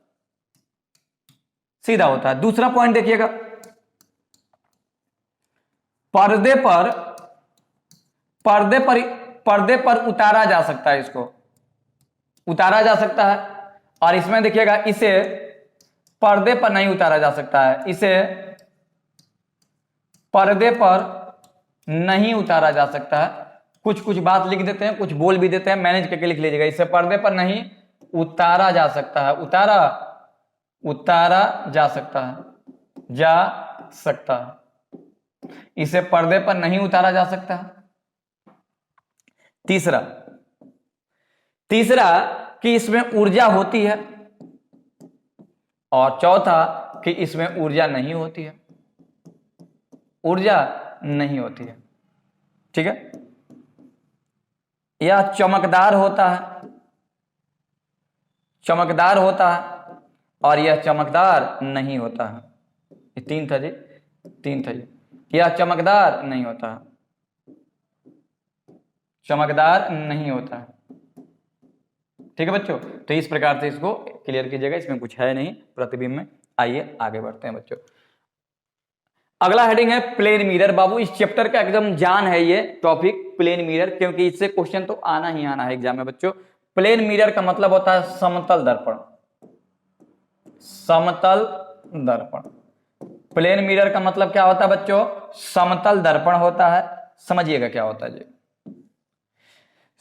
सीधा होता है। दूसरा पॉइंट देखिएगा, पर्दे पर उतारा जा सकता है, इसको उतारा जा सकता है। और इसमें देखिएगा, इसे पर्दे पर नहीं उतारा जा सकता है, इसे पर्दे पर नहीं उतारा जा सकता है। कुछ कुछ बात लिख देते हैं, कुछ बोल भी देते हैं, मैनेज करके लिख लीजिएगा। इसे पर्दे पर नहीं उतारा जा सकता है, उतारा जा सकता है, इसे पर्दे पर नहीं उतारा जा सकता है। तीसरा कि इसमें ऊर्जा होती है, और चौथा कि इसमें ऊर्जा नहीं होती है, ऊर्जा नहीं होती है। ठीक है, यह चमकदार होता है और यह चमकदार नहीं होता है। ये तीन था जी। यह चमकदार नहीं होता है, चमकदार नहीं होता है। ठीक है बच्चों, तो इस प्रकार से इसको क्लियर कीजिएगा, इसमें कुछ है नहीं प्रतिबिंब में। आइए आगे बढ़ते हैं बच्चों। अगला हेडिंग है प्लेन मिरर। बाबू इस चैप्टर का एकदम जान है ये टॉपिक, प्लेन मिरर, क्योंकि इससे क्वेश्चन तो आना ही आना है एग्जाम में बच्चों। प्लेन मिरर का मतलब होता है समतल दर्पण, समतल दर्पण। प्लेन मिरर का मतलब क्या होता है बच्चों? समतल दर्पण होता है। समझिएगा क्या होता है जी।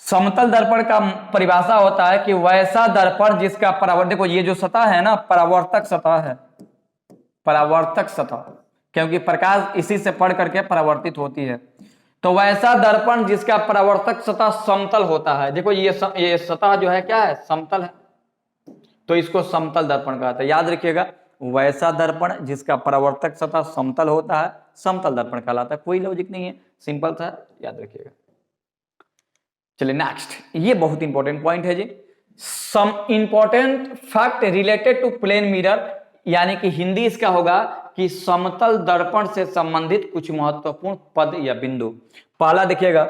समतल दर्पण का परिभाषा होता है कि वैसा दर्पण जिसका परावर्तक, देखो ये जो सतह है ना, परावर्तक सतह है, परावर्तक सतह, क्योंकि प्रकाश इसी से पढ़ करके परावर्तित होती है। तो वैसा दर्पण जिसका परावर्तक सतह समतल होता है। देखो ये सतह जो है क्या है? समतल है, तो इसको समतल दर्पण कहते हैं। याद रखिएगा, वैसा दर्पण जिसका परावर्तक सतह समतल होता है, समतल दर्पण कहलाता है। कोई लॉजिक नहीं है, सिंपल था, याद रखिएगा। चलिए नेक्स्ट, ये बहुत इंपॉर्टेंट पॉइंट है जी। Some important fact related to plane mirror, यानी कि हिंदी इसका होगा कि समतल दर्पण से संबंधित कुछ महत्वपूर्ण पद या बिंदु। पहला देखिएगा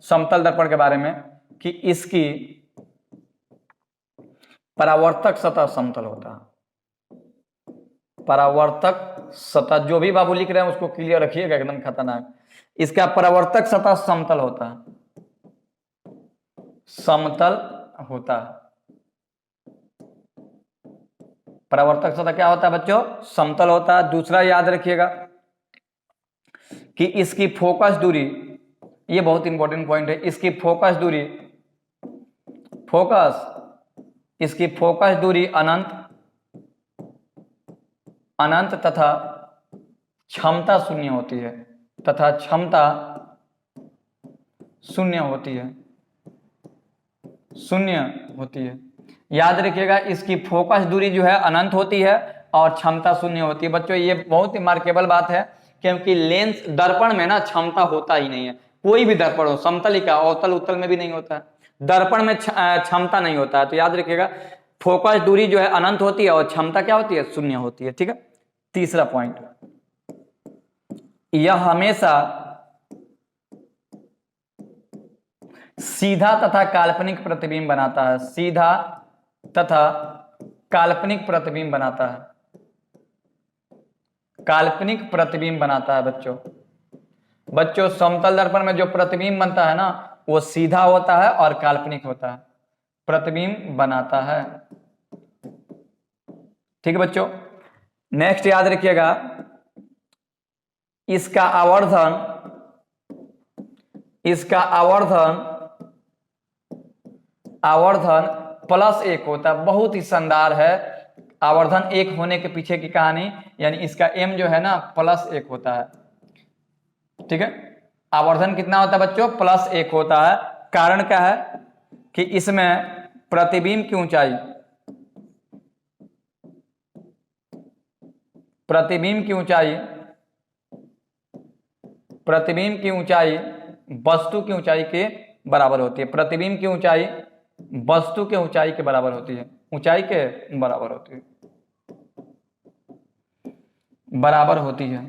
समतल दर्पण के बारे में कि इसकी परावर्तक सतह समतल होता है। परावर्तक सतह, जो भी बाबू लिख रहे हैं उसको क्लियर रखिएगा, एकदम खतरनाक। इसका परावर्तक सतह समतल होता है, समतल होता है। परावर्तक सतह क्या होता है बच्चों? समतल होता है। दूसरा याद रखिएगा कि इसकी फोकस दूरी, ये बहुत इंपॉर्टेंट पॉइंट है, इसकी फोकस दूरी, इसकी फोकस दूरी अनंत तथा क्षमता शून्य होती है, तथा क्षमता शून्य होती है। याद रखिएगा, इसकी फोकस दूरी जो है अनंत होती है और क्षमता शून्य होती है। बच्चों ये बहुत ही मार्केबल बात है, क्योंकि लेंस दर्पण में ना क्षमता होता ही नहीं है। कोई भी दर्पण हो, समतल ही का, अवतल उत्तल में भी नहीं होता है, दर्पण में क्षमता नहीं होता है। तो याद रखिएगा, फोकस दूरी जो है अनंत होती है और क्षमता क्या होती है? शून्य होती है। ठीक है, तीसरा पॉइंट, यह हमेशा सीधा तथा काल्पनिक प्रतिबिंब बनाता है, सीधा तथा काल्पनिक प्रतिबिंब बनाता है, काल्पनिक प्रतिबिंब बनाता है बच्चों समतल दर्पण में जो प्रतिबिंब बनता है ना, वो सीधा होता है और काल्पनिक होता है, प्रतिबिंब बनाता है। ठीक है बच्चों, नेक्स्ट याद रखिएगा, इसका आवर्धन +1 होता है। बहुत ही शानदार है आवर्धन 1 होने के पीछे की कहानी, यानी इसका m जो है ना +1 होता है। ठीक है, आवर्धन कितना होता है बच्चों? +1 होता है। कारण क्या है कि इसमें प्रतिबिंब की ऊंचाई वस्तु की ऊंचाई के बराबर होती है। प्रतिबिंब की ऊंचाई वस्तु के ऊंचाई के बराबर होती है, बराबर होती है।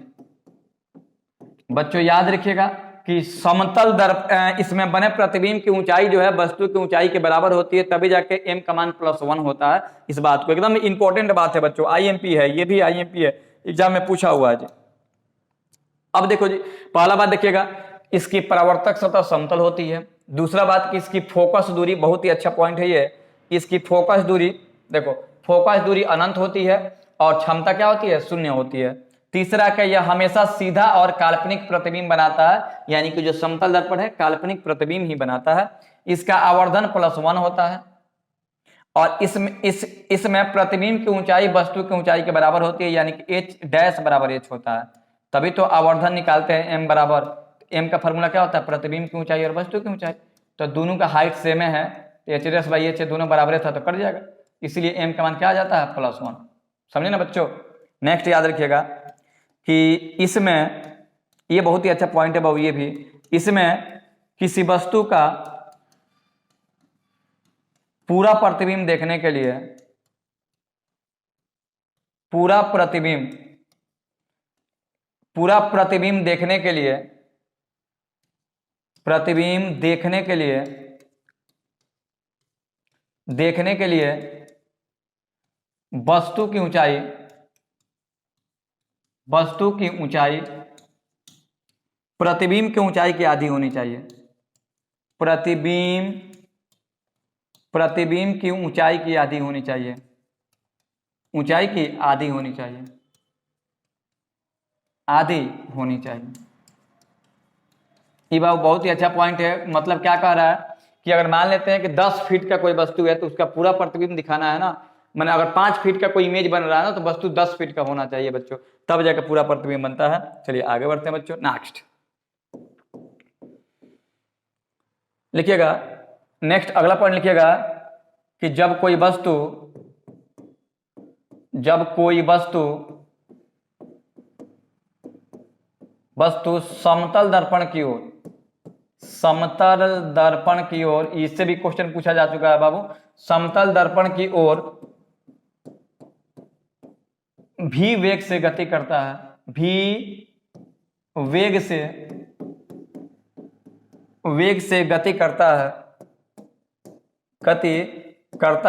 बच्चों याद रखिएगा, कि समतल इसमें बने प्रतिबिंब की ऊंचाई जो है वस्तु की ऊंचाई के बराबर होती है, तभी जाके m का मान +1 होता है। इस बात को एकदम इंपॉर्टेंट बात है बच्चों, आईएमपी है, ये भी आईएमपी है, एग्जाम में पूछा हुआ है जी। अब देखो जी, पहला बात देखिएगा, इसकी परावर्तक सतह समतल होती है। दूसरा बात कि इसकी फोकस दूरी, बहुत ही अच्छा पॉइंट है ये, इसकी फोकस दूरी, देखो फोकस दूरी अनंत होती है और क्षमता क्या होती है, 0 होती है। तीसरा क्या, यह हमेशा सीधा और काल्पनिक प्रतिबिंब बनाता है, यानी कि जो समतल दर्पण है काल्पनिक प्रतिबिंब ही बनाता है। इसका आवर्धन +1 होता है और इसमें प्रतिबिंब की ऊंचाई वस्तु की ऊंचाई के बराबर होती है, यानी कि h डैश बराबर h होता है। तभी तो आवर्धन निकालते हैं m बराबर, m का फॉर्मूला क्या होता है, प्रतिबिंब की ऊंचाई और वस्तु की ऊंचाई। तो दोनों का हाइट सेम है, तो h डैश बाई h दोनों बराबर था तो कट जाएगा, इसलिए m का मान क्या आ जाता है, +1। समझे ना बच्चों। नेक्स्ट याद रखिएगा कि इसमें, ये बहुत ही अच्छा पॉइंट है बाबू, ये भी, इसमें किसी वस्तु का पूरा प्रतिबिंब देखने के लिए, पूरा प्रतिबिंब देखने के लिए, वस्तु की ऊंचाई प्रतिबिंब की ऊंचाई की आधी होनी चाहिए। प्रतिबिंब की ऊंचाई की आधी होनी चाहिए, ऊंचाई की आधी होनी चाहिए, आधी होनी चाहिए। ये बहुत ही अच्छा पॉइंट है। मतलब क्या कह रहा है कि अगर मान लेते हैं कि 10 फीट का कोई वस्तु है तो उसका पूरा प्रतिबिंब दिखाना है ना, मैंने अगर 5 फीट का कोई इमेज बन रहा है ना तो वस्तु 10 फीट का होना चाहिए बच्चों, तब जाकर पूरा प्रतिबिंब बनता है। चलिए आगे बढ़ते हैं बच्चों। नेक्स्ट लिखिएगा, नेक्स्ट अगला पॉइंट लिखिएगा कि जब कोई वस्तु समतल दर्पण की ओर, इससे भी क्वेश्चन पूछा जा चुका है बाबू, समतल दर्पण की ओर भी वेग से गति करता है, वेग से गति करता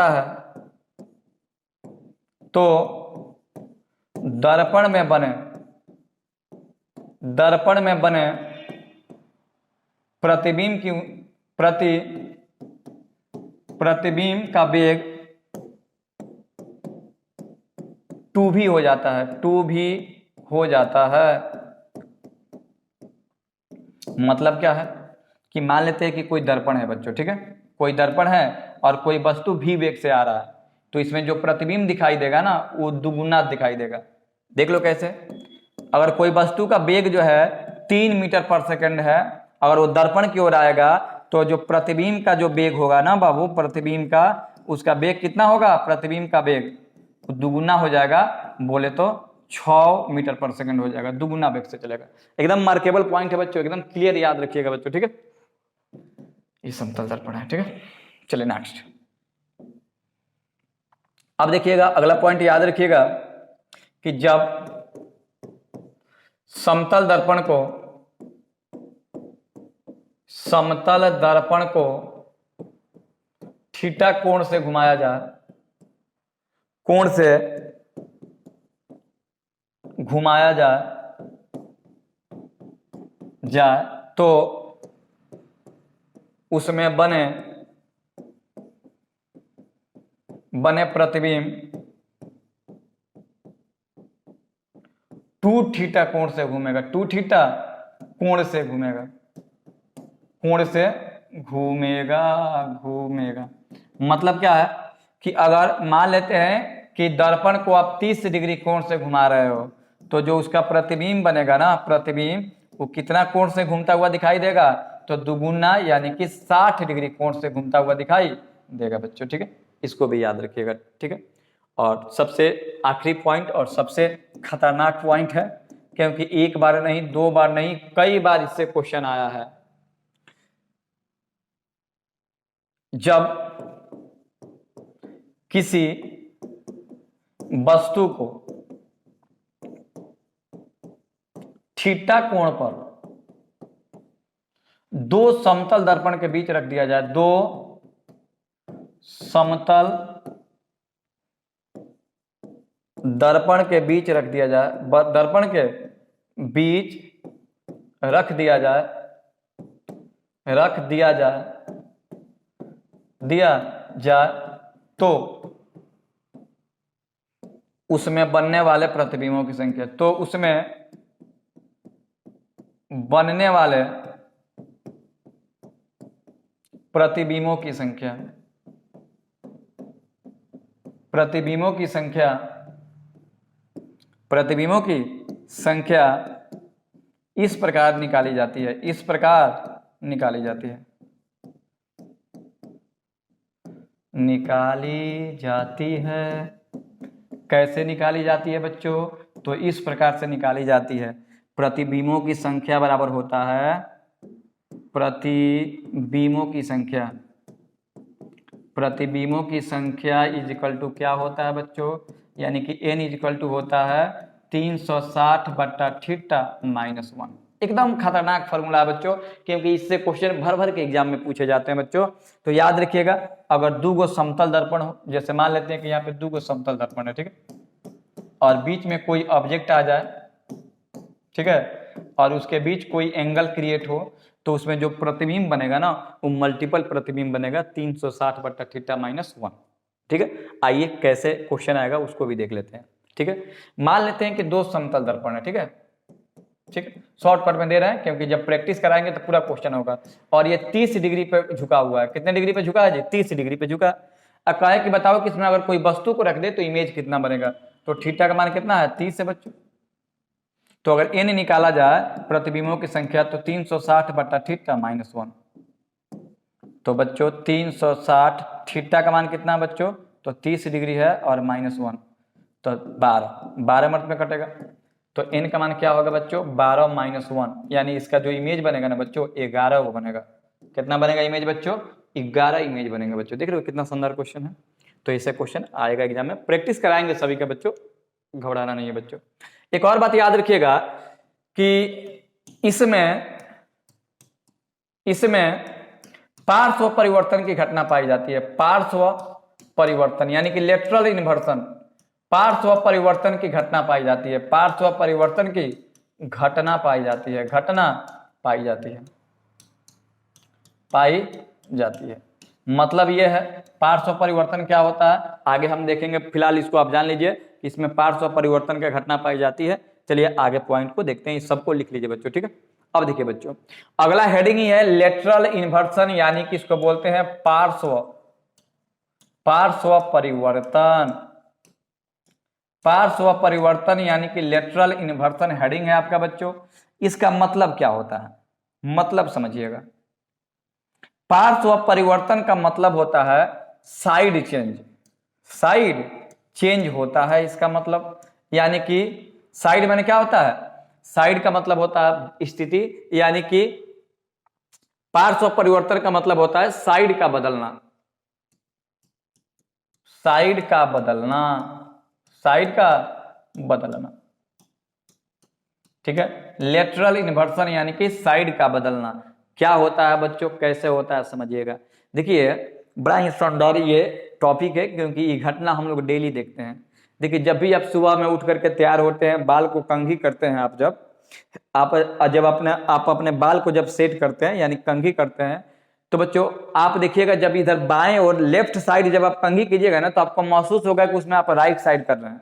है, तो दर्पण में बने प्रतिबिंब का वेग 2 भी हो जाता है। मतलब क्या है कि मान लेते हैं कि कोई दर्पण है बच्चों, ठीक है, कोई दर्पण है और कोई वस्तु भी वेग से आ रहा है, तो इसमें जो प्रतिबिंब दिखाई देगा ना वो दुगुना दिखाई देगा। देख लो कैसे, अगर कोई वस्तु का वेग जो है 3 मीटर पर सेकंड है, अगर वो दर्पण की ओर आएगा तो जो प्रतिबिंब का जो वेग होगा ना बाबू, प्रतिबिंब का उसका वेग कितना होगा, प्रतिबिंब का वेग दुगुना हो जाएगा, बोले तो 6 मीटर पर सेकंड हो जाएगा, दुगुना वेग से चलेगा। एकदम मार्केबल पॉइंट है बच्चों, एकदम क्लियर याद रखिएगा बच्चों, ठीक है। ये समतल दर्पण है, ठीक है। चलिए नेक्स्ट, अब देखिएगा अगला पॉइंट याद रखिएगा कि जब समतल दर्पण को थीटा कोण से घुमाया जाए तो उसमें बने प्रतिबिंब 2 थीटा कोण से घूमेगा, 2 थीटा कोण से घूमेगा। मतलब क्या है कि अगर मान लेते हैं कि दर्पण को आप 30 डिग्री कोण से घुमा रहे हो, तो जो उसका प्रतिबिंब बनेगा ना, प्रतिबिंब वो कितना कोण से घूमता हुआ दिखाई देगा, तो दुगुना यानी कि 60 डिग्री कोण से घूमता हुआ दिखाई देगा बच्चों, ठीक है। इसको भी याद रखिएगा, ठीक है। और सबसे आखिरी पॉइंट और सबसे खतरनाक पॉइंट है, क्योंकि एक बार नहीं, 2 बार नहीं, कई बार इससे क्वेश्चन आया है। जब किसी वस्तु को थीटा कोण पर दो समतल दर्पण के बीच रख दिया जाए, दो समतल दर्पण के बीच रख दिया जाए, दर्पण के बीच रख दिया जाए, तो उसमें बनने वाले प्रतिबिंबों की संख्या, तो उसमें बनने वाले प्रतिबिंबों की संख्या, प्रतिबिंबों की संख्या इस प्रकार निकाली जाती है, इस प्रकार निकाली जाती है, कैसे निकाली जाती है बच्चों? तो इस प्रकार से निकाली जाती है। प्रतिबिंबों की संख्या बराबर होता है, प्रतिबिंबों की संख्या इज इक्वल टू क्या होता है बच्चों? यानी कि n इज इक्वल टू होता है 360/θ-1। एकदम खतरनाक फॉर्मूला है बच्चों, क्योंकि इससे क्वेश्चन भर भर के एग्जाम में पूछे जाते हैं बच्चों। तो याद रखिएगा, अगर दो गो समतल दर्पण हो, जैसे मान लेते हैं कि यहाँ पे दो गो समतल दर्पण है, ठीक है, और बीच में कोई ऑब्जेक्ट आ जाए, ठीक है, और उसके बीच कोई एंगल क्रिएट हो, तो उसमें जो प्रतिबिंब बनेगा ना, वो मल्टीपल प्रतिबिंब बनेगा 360/θ-1। ठीक है, आइए कैसे क्वेश्चन आएगा उसको भी देख लेते हैं। ठीक है, मान लेते हैं कि दो समतल दर्पण है, ठीक है, शॉर्टकट में दे रहे हैं क्योंकि जब प्रैक्टिस कराएंगे तो पूरा क्वेश्चन होगा। और ये 30 डिग्री पे झुका हुआ है। कितने डिग्री पे झुका है जी? 30 डिग्री पे झुका। अब कहे कि बताओ कि इसमें अगर कोई वस्तु को रख दे तो इमेज कितना बनेगा? तो थीटा का मान कितना है? 30 है बच्चों। तो अगर n निकाला जाए प्रतिबिंबों की संख्या तो 360/θ-1। तो बच्चों 360, थीटा का मान कितना है बच्चों? तो 30 डिग्री है और -1 तो 12 मत में कटेगा। तो n का मान क्या होगा बच्चों? 12 - 1, यानी इसका जो इमेज बनेगा ना बच्चों 11 वो बनेगा। कितना बनेगा इमेज बच्चों? 11 इमेज बनेंगे बच्चों। देख रहे हो कितना शानदार क्वेश्चन है। तो ऐसे क्वेश्चन आएगा एग्जाम में, प्रैक्टिस कराएंगे सभी का बच्चों, घबराना नहीं है बच्चों। एक और बात याद रखिएगा कि इसमें पार्श्व परिवर्तन की घटना पाई जाती है। पार्श्व परिवर्तन यानी कि लेटरल इन्वर्सन, पार्श्व परिवर्तन की घटना पाई जाती है। पार्श्व परिवर्तन की घटना पाई जाती है, घटना पाई जाती है। मतलब यह है पार्श्व परिवर्तन क्या होता है आगे हम देखेंगे, फिलहाल इसको आप जान लीजिए कि इसमें पार्श्व परिवर्तन की घटना पाई जाती है। चलिए आगे पॉइंट को देखते हैं, इस सबको लिख लीजिए बच्चों। ठीक है, अब देखिए बच्चों, अगला हेडिंग ही है लेटरल इन्वर्सन, यानी कि इसको बोलते हैं पार्श्व परिवर्तन। पार्श्व परिवर्तन यानी कि लेटरल इन्वर्सन हेडिंग है आपका बच्चों। इसका मतलब क्या होता है? मतलब समझिएगा, पार्श्व परिवर्तन का मतलब होता है साइड चेंज होता है। इसका मतलब यानी कि साइड माने क्या होता है? साइड का मतलब होता है स्थिति, यानी कि पार्श्व परिवर्तन का मतलब होता है साइड का बदलना, साइड का बदलना। ठीक है, लेटरल इन्वर्सन यानी कि साइड का बदलना। क्या होता है बच्चों, कैसे होता है समझिएगा। देखिए बड़ा ही शानदार ये टॉपिक है, क्योंकि ये घटना हम लोग डेली देखते हैं। देखिए जब भी आप सुबह में उठ करके तैयार होते हैं, बाल को कंघी करते हैं, आप अपने बाल को जब सेट करते हैं यानी कंघी करते हैं, तो बच्चों आप देखिएगा जब इधर बाएं और लेफ्ट साइड जब आप कंघी कीजिएगा ना, तो आपको महसूस होगा कि उसमें आप राइट साइड कर रहे हैं।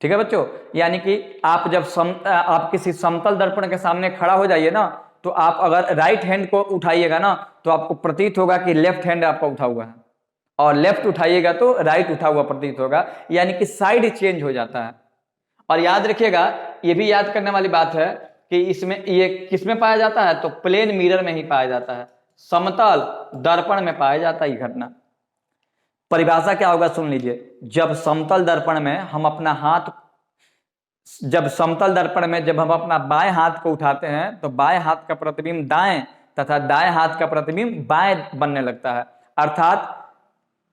ठीक है बच्चों, यानी कि आप जब आप किसी समतल दर्पण के सामने खड़ा हो जाइए ना, तो आप अगर राइट हैंड को उठाइएगा ना, तो आपको प्रतीत होगा कि लेफ्ट हैंड आपका उठा हुआ है, और लेफ्ट उठाइएगा तो राइट उठा हुआ प्रतीत होगा, यानी कि साइड चेंज हो जाता है। और याद रखिएगा, ये भी याद करने वाली बात है कि इसमें ये किसमें पाया जाता है? तो प्लेन मिरर में ही पाया जाता है, समतल दर्पण में पाया जाता है ये घटना। परिभाषा क्या होगा सुन लीजिए, जब समतल दर्पण में हम अपना बाएं हाथ को उठाते हैं, तो बाएं हाथ का प्रतिबिंब दाएं तथा दाएं हाथ का प्रतिबिंब बाएं बनने लगता है।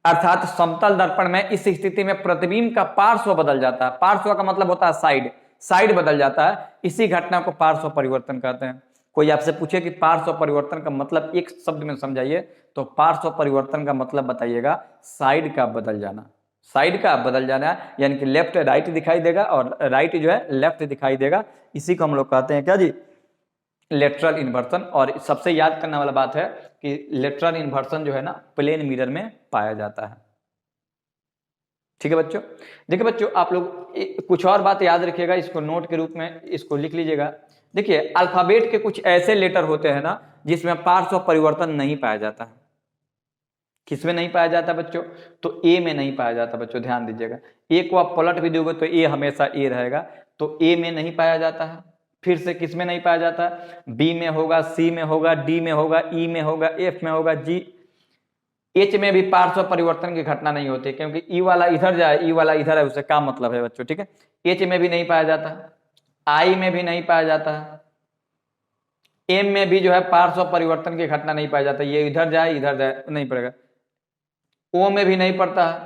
अर्थात समतल दर्पण में इस स्थिति में प्रतिबिंब का पार्श्व बदल जाता है। पार्श्व का मतलब होता है साइड बदल जाता है। इसी घटना को पार्श्व परिवर्तन कहते हैं। कोई आपसे पूछे कि पार्श्व परिवर्तन का मतलब एक शब्द में समझाइए, तो पार्श्व परिवर्तन का मतलब बताइएगा साइड का बदल जाना। साइड का बदल जाना यानी कि लेफ्ट राइट दिखाई देगा और राइट जो है लेफ्ट दिखाई देगा, इसी को हम लोग कहते हैं क्या जी, लेटरल इन्वर्सन। और सबसे याद करने वाला बात है कि लेटरल इन्वर्सन जो है ना प्लेन मिरर में पाया जाता है। ठीक है बच्चों। देखिए बच्चों, आप लोग कुछ और बात याद रखिएगा, इसको नोट के रूप में इसको लिख लीजिएगा। देखिए अल्फाबेट के कुछ ऐसे लेटर होते हैं ना जिसमें पार्श्व परिवर्तन नहीं पाया जाता है। किसमें नहीं पाया जाता बच्चों? तो ए में नहीं पाया जाता बच्चों, ध्यान दीजिएगा। ए को आप पलट भी दोगे तो ए हमेशा ए रहेगा, तो ए में नहीं पाया जाता है। फिर से किस में नहीं पाया जाता? बी में होगा, सी में होगा, डी में होगा, ई में होगा, एफ में होगा, जी। एच में भी पार्श्व परिवर्तन की घटना नहीं होती, क्योंकि ई वाला इधर जाए, ई वाला इधर है, उससे क्या मतलब है बच्चों? ठीक है, एच में भी नहीं पाया जाता, आई में भी नहीं पाया जाता है, एम में भी जो है पार्श्व परिवर्तन की घटना नहीं पाया जाता, ये इधर जाए इधर जाए नहीं पड़ेगा, ओ में भी नहीं पड़ता है,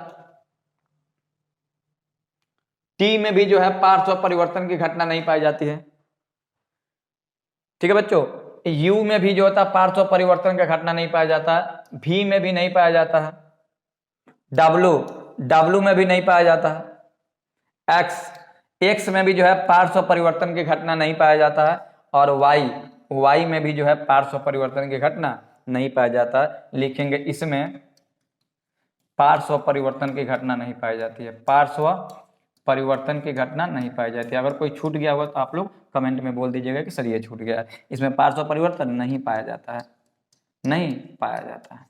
टी में भी जो है पार्श्व परिवर्तन की घटना नहीं पाई जाती है। ठीक है बच्चों, यू में भी जो होता है पार्श्व परिवर्तन का घटना नहीं पाया जाता है, भी में भी नहीं पाया जाता है, डब्लू में भी नहीं पाया जाता है, एक्स में भी जो है पार्श्व परिवर्तन की घटना नहीं पाया जाता है, और वाई में भी जो है पार्श्व परिवर्तन की घटना नहीं पाया जाता है। लिखेंगे इसमें पार्श्व परिवर्तन की घटना नहीं पाई जाती है, पार्श्व परिवर्तन की घटना नहीं पाई जाती है। अगर कोई छूट गया होगा तो आप लोग कमेंट में बोल दीजिएगा कि सर ये छूट गया है, इसमें पार्श्व परिवर्तन नहीं पाया जाता है, नहीं पाया जाता है,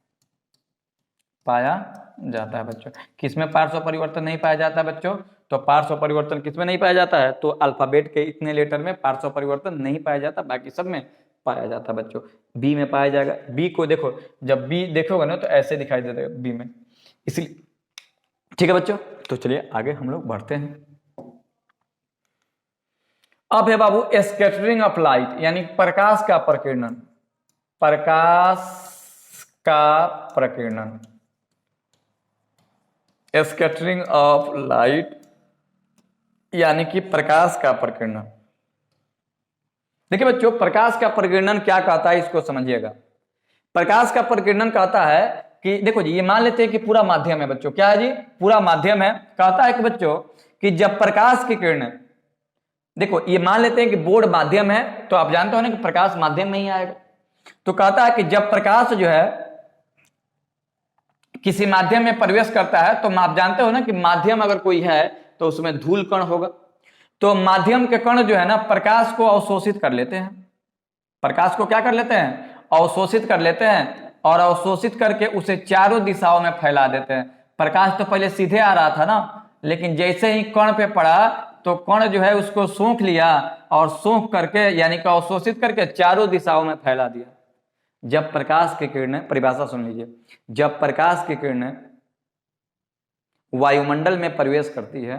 पाया जाता है बच्चों। किसमें पार्श्व परिवर्तन नहीं पाया जाता है बच्चों? तो पार्श्व परिवर्तन किसमें नहीं पाया जाता है? तो अल्फाबेट के इतने लेटर में पार्श्व परिवर्तन नहीं पाया जाता, बाकी सब में पाया जाता है बच्चों। बी में पाया जाएगा, बी को देखो, जब बी देखोगे ना तो ऐसे दिखाई देगा बी में, इसलिए। ठीक है बच्चों, तो चलिए आगे हम लोग बढ़ते हैं। अब है बाबू स्कैटरिंग ऑफ लाइट, यानी प्रकाश का प्रकीर्णन। प्रकाश का प्रकीर्णन, स्कैटरिंग ऑफ लाइट यानी कि प्रकाश का प्रकीर्णन। देखिए बच्चों, प्रकाश का प्रकीर्णन क्या कहता है इसको समझिएगा। प्रकाश का प्रकीर्णन कहता है कि देखो जी, ये मान लेते हैं कि पूरा माध्यम है बच्चों। क्या है जी? पूरा माध्यम है। कहता है कि बच्चों कि जब प्रकाश की किरणें, देखो ये मान लेते हैं कि बोर्ड माध्यम है, तो आप जानते हो ना कि प्रकाश माध्यम में ही आएगा। तो कहता है कि जब प्रकाश जो है किसी माध्यम में प्रवेश करता है, तो आप जानते हो ना कि माध्यम अगर कोई है तो उसमें धूल कण होगा। तो माध्यम के कण जो है ना प्रकाश को अवशोषित कर लेते हैं। प्रकाश को क्या कर लेते हैं? अवशोषित कर लेते हैं, और अवशोषित करके उसे चारों दिशाओं में फैला देते हैं। प्रकाश तो पहले सीधे आ रहा था ना, लेकिन जैसे ही कण पे पड़ा तो कण जो है उसको सोख लिया, और सोख करके यानी कि अवशोषित करके चारों दिशाओं में फैला दिया। जब प्रकाश की किरणें, परिभाषा सुन लीजिए, जब प्रकाश की किरणें वायुमंडल में प्रवेश करती है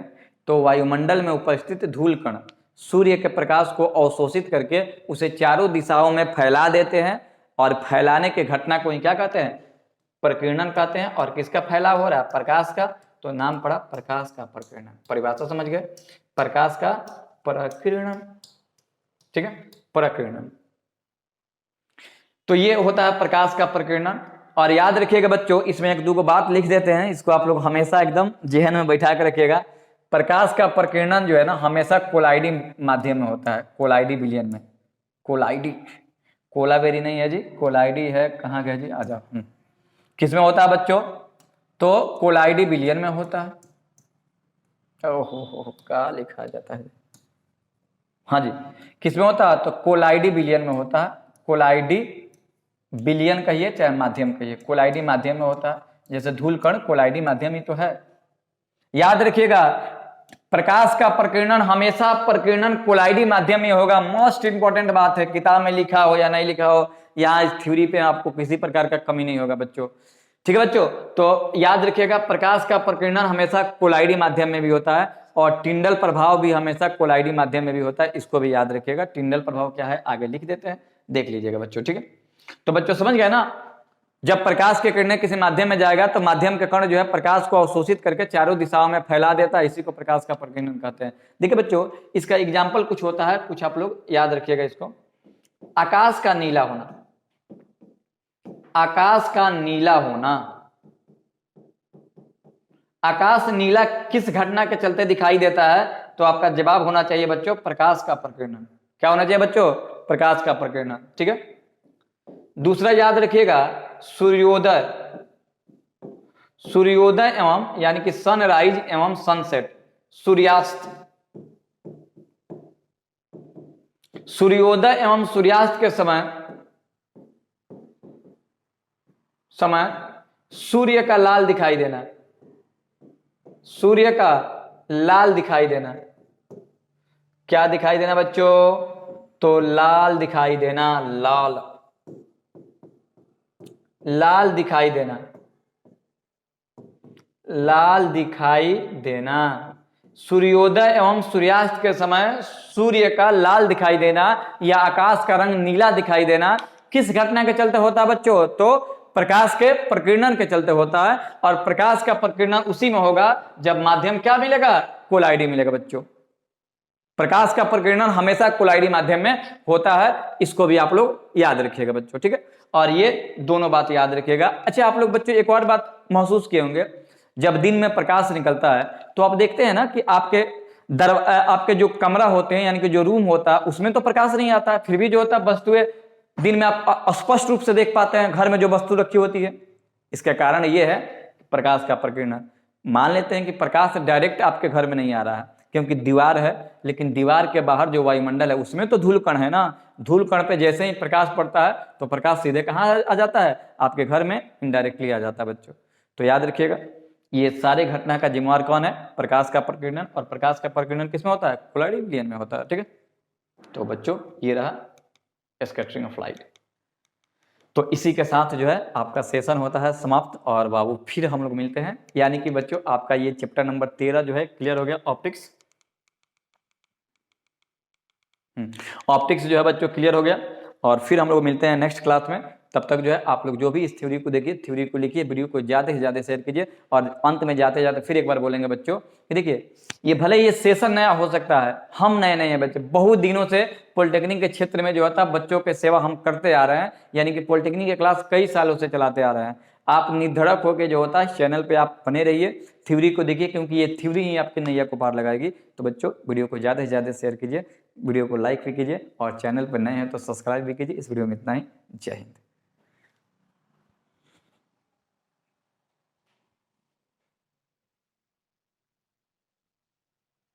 तो वायुमंडल में उपस्थित धूल कण सूर्य के प्रकाश को अवशोषित करके उसे चारों दिशाओं में फैला देते हैं, और फैलाने के घटना को ही क्या कहते हैं? प्रकीर्णन कहते हैं। और किसका फैलाव हो रहा है? प्रकाश का, तो नाम पड़ा प्रकाश का प्रकीर्णन। परिभाषा समझ गए? प्रकाश का प्रकीर्णन। ठीक है, प्रकीर्णन। तो ये होता है प्रकाश का प्रकीर्णन। और याद रखिएगा बच्चों, इसमें एक दो बात लिख देते हैं, इसको आप लोग हमेशा एकदम जेहन में बैठा कर रखिएगा। प्रकाश का प्रकीर्णन जो है ना हमेशा कोलाइडी माध्यम में होता है, कोलाइडी विलयन में। कोलाइडी, कोलाबेरी नहीं है जी, कोलाइडी है। कहाँ गया जी? आ जाओ। किसमें होता है बच्चों? तो कोलाइडी विलयन में होता है। ओहो, क्या लिखा जाता है? हाँ जी, किसमें होता है? तो कोलाइडी विलयन में होता है। कोलाइडी विलयन कहिए चाहे माध्यम कहिए, कोलाइडी माध्यम में होता है। जैसे धूल कण कोलाइडी माध्यम ही तो है। याद रखिएगा, प्रकाश का प्रकीर्णन हमेशा प्रकीर्णन कोलाइडी माध्यम में होगा। मोस्ट इंपॉर्टेंट बात है, किताब में लिखा हो या नहीं लिखा हो, यहाँ इस थ्योरी पे आपको किसी प्रकार का कमी नहीं होगा बच्चों। ठीक है बच्चों, तो याद रखिएगा प्रकाश का प्रकीर्णन हमेशा कोलाइडी माध्यम में भी होता है, और टिंडल प्रभाव भी हमेशा कोलाइडी माध्यम में भी होता है। इसको भी याद रखिएगा। टिंडल प्रभाव क्या है आगे लिख देते हैं, देख लीजिएगा बच्चों। ठीक है, तो बच्चों समझ गए ना, जब प्रकाश के किरणें किसी माध्यम में जाएगा तो माध्यम के कण जो है प्रकाश को अवशोषित करके चारों दिशाओं में फैला देता है। इसी को प्रकाश का प्रकीर्णन कहते हैं। देखिए बच्चों, इसका एग्जाम्पल कुछ होता है, कुछ आप लोग याद रखिएगा इसको। आकाश का नीला होना, आकाश का नीला होना। आकाश नीला किस घटना के चलते दिखाई देता है? तो आपका जवाब होना चाहिए बच्चों प्रकाश का प्रकीर्णन। क्या होना चाहिए बच्चों? प्रकाश का प्रकीर्णन। ठीक है। दूसरा याद रखिएगा सूर्योदय, सूर्योदय एवं यानी कि सनराइज एवं सनसेट, सूर्यास्त। सूर्योदय एवं सूर्यास्त के समय सूर्य का लाल दिखाई देना, सूर्य का लाल दिखाई देना। क्या दिखाई देना बच्चों? तो लाल दिखाई देना, लाल, लाल दिखाई देना, लाल दिखाई देना। सूर्योदय एवं सूर्यास्त के समय सूर्य का लाल दिखाई देना या आकाश का रंग नीला दिखाई देना किस घटना के चलते होता है बच्चों? तो प्रकाश के प्रकीर्णन के चलते होता है। और प्रकाश का प्रकीर्णन उसी में होगा जब माध्यम क्या मिलेगा? कोलाइडी मिलेगा बच्चों। प्रकाश का प्रकीर्णन हमेशा कोलाइडी माध्यम में होता है, इसको भी आप लोग याद रखिएगा बच्चों। ठीक है। और ये दोनों बात याद रखिएगा। अच्छा, आप लोग बच्चों एक और बात महसूस किए होंगे, जब दिन में प्रकाश निकलता है तो आप देखते हैं ना कि आपके जो कमरा होते हैं यानी कि जो रूम होता है उसमें तो प्रकाश नहीं आता है, फिर भी जो होता है वस्तुएं दिन में आप स्पष्ट रूप से देख पाते हैं घर में जो वस्तु रखी होती है। इसका कारण ये है प्रकाश का प्रकीर्णन। मान लेते हैं कि प्रकाश डायरेक्ट आपके घर में नहीं आ रहा है क्योंकि दीवार है, लेकिन दीवार के बाहर जो वायुमंडल है उसमें तो धूल कण है ना। धूल कण पे जैसे ही प्रकाश पड़ता है तो प्रकाश सीधे कहाँ आ जाता है? आपके घर में इनडायरेक्टली आ जाता है बच्चों। तो याद रखिएगा ये सारे घटना का जिम्मेवार कौन है? प्रकाश का प्रकीर्णन। और प्रकाश का प्रकीर्णन किसमें होता है? कोलाइडी विलयन में होता है। ठीक है। तो बच्चों ये रहा स्कैटरिंग ऑफ लाइट। तो इसी के साथ जो है आपका सेशन होता है समाप्त। और बाबू फिर हम लोग मिलते हैं, यानी कि बच्चों आपका ये चैप्टर नंबर 13 जो है क्लियर हो गया, ऑप्टिक्स। ऑप्टिक्स जो है बच्चों क्लियर हो गया। और फिर हम लोग मिलते हैं नेक्स्ट क्लास में। तब तक जो है आप लोग जो भी इस थ्योरी को देखिए, थ्योरी को लिखिए, वीडियो को ज़्यादा से ज़्यादा शेयर कीजिए। और अंत में जाते जाते फिर एक बार बोलेंगे बच्चों कि देखिए ये भले ये सेशन नया हो सकता है, हम नए नए हैं बच्चे, बहुत दिनों से पॉलिटेक्निक के क्षेत्र में जो होता है बच्चों के सेवा हम करते आ रहे हैं, यानी कि पॉलिटेक्निक के क्लास कई सालों से चलाते आ रहे हैं। आप निर्धड़क होकर जो होता है चैनल पे आप बने रहिए, थ्योरी को देखिए, क्योंकि ये थ्योरी ही आपकी नैया को पार लगाएगी। तो बच्चों वीडियो को ज़्यादा से ज़्यादा शेयर कीजिए, वीडियो को लाइक भी कीजिए और चैनल पर नए हैं तो सब्सक्राइब भी कीजिए। इस वीडियो में इतना ही। जय हिंद।